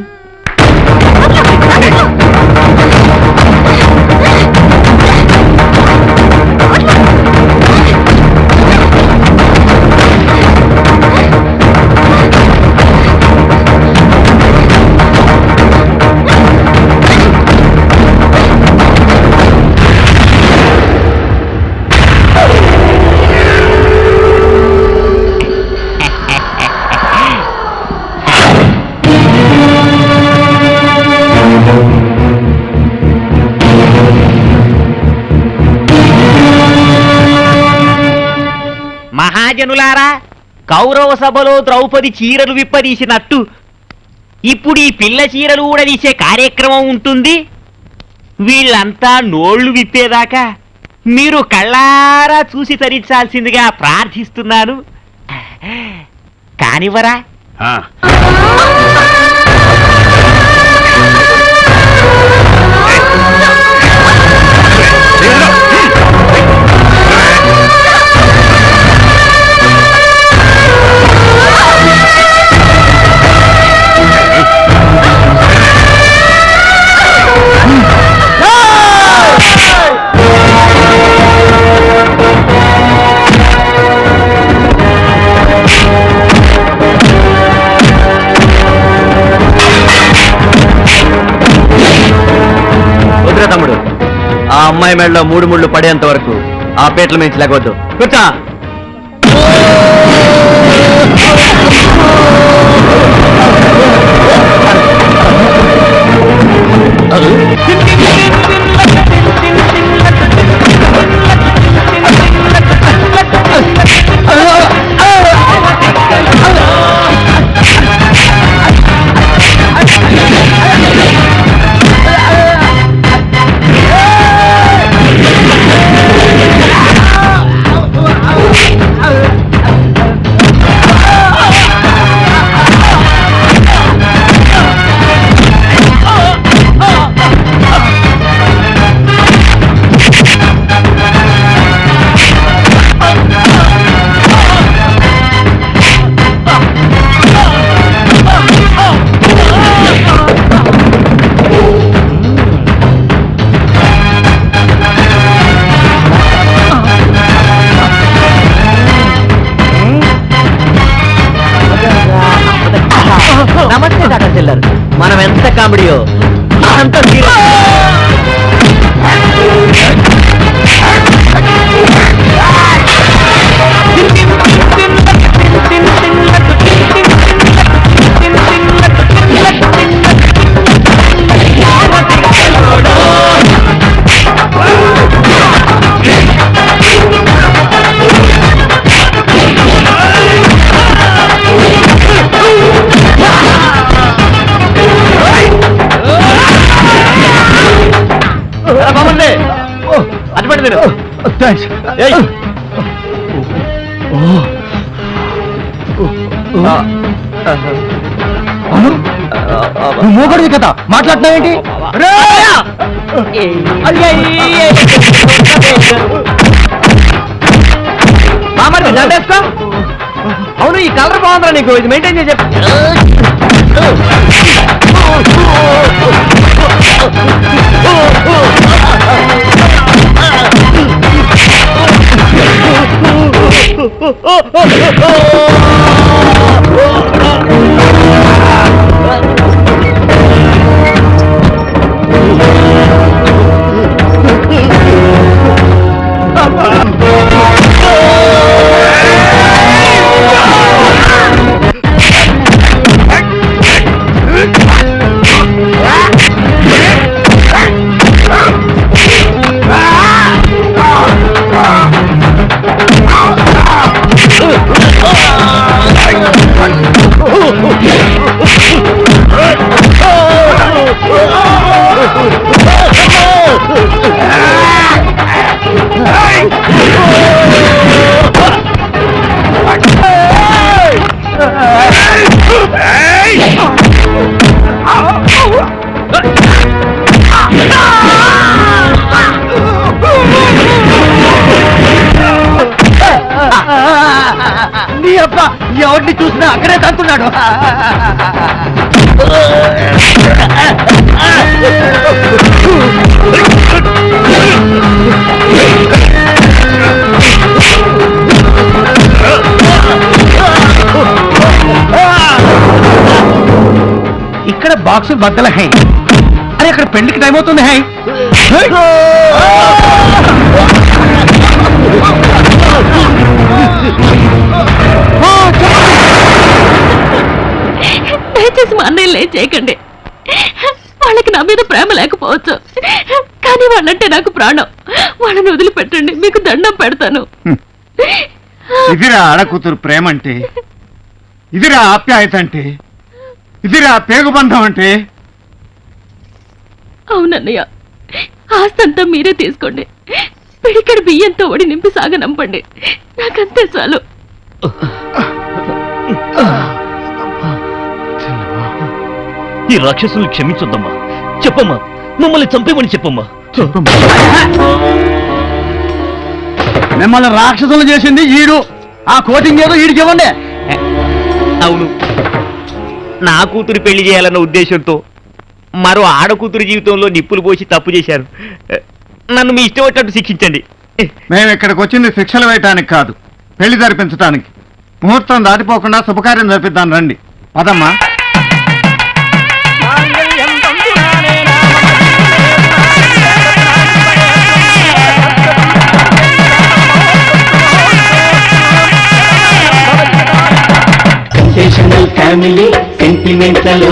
మహాజనులారా, కౌరవ సభలో ద్రౌపది చీరలు విప్పదీసినట్టు ఇప్పుడు ఈ పిల్ల చీరలు ఊడదీసే కార్యక్రమం ఉంటుంది. వీళ్ళంతా నోళ్లు విప్పేదాకా మీరు కళ్ళారా చూసి తరించాల్సిందిగా ప్రార్థిస్తున్నాను. కానివరా? తమ్ముడు, ఆ అమ్మాయి మెడలో 3 ముళ్ళు పడేంత వరకు ఆ పేట్ల మించి లేకొద్దు. కూర్చో. నమస్తే టాటా చెల్లర్. మనం ఎంత కామెడీయో అంత మూగడివి కదా మాట్లాడుతున్నావేంటి? మామూలు దండేసుకో. అవును, ఈ కలర్ బాగుందా నీకు? ఇది మెయింటైన్ చేసి నీ అబ్బా ఎవరిని చూసినా అక్కడే తంతున్నా. ఉన్నాడు. ఇక్కడ బాక్సులు బద్దల హై. అరే అక్కడ పెళ్లికి టైం అవుతుంది హై. దయచేసి మా అన్నయ్య లేట్ చేయకండి. వాళ్ళకి నా మీద ప్రేమ లేకపోవచ్చు, కానీ వాళ్ళంటే నాకు ప్రాణం. వాళ్ళని వదిలిపెట్టండి, మీకు దండం పెడతాను. ఇదిరా ఆడకూతురు ప్రేమ అంటే, ఇదిరా ఆప్యాయత అంటే, ఇదిరా పేగుబంధం అంటే. అవునన్నయ్య, ఆస్తంతా మీరే తీసుకోండి. పిడికడి బియ్యంతో ఒడి నింపి సాగనంపండి, నాకంతే చాలు. ఈ రాక్షసుల్ని క్షమించొద్దమ్మా. చెప్పమ్మా, మమ్మల్ని చంపేమని చెప్పమ్మా. మిమ్మల్ని రాక్షసులు చేసింది ఈడు. ఆ కోటింగ్ ఏదో ఈడికి ఇవ్వండి. అవును, నా కూతురు పెళ్లి చేయాలన్న ఉద్దేశంతో మరో ఆడకూతురు జీవితంలో నిప్పులు పోసి తప్పు చేశారు. నన్ను మీ ఇష్టం వచ్చినట్టు శిక్షించండి. మేము ఇక్కడికి వచ్చింది శిక్షలు వేయటానికి కాదు, పెళ్లి జరిపించడానికి. ముహూర్తం దాటిపోకుండా శుభకార్యం జరిపిద్దాం రండి. పదమ్మా. ఫ్యామిలీ సెంటిమెంట్లలో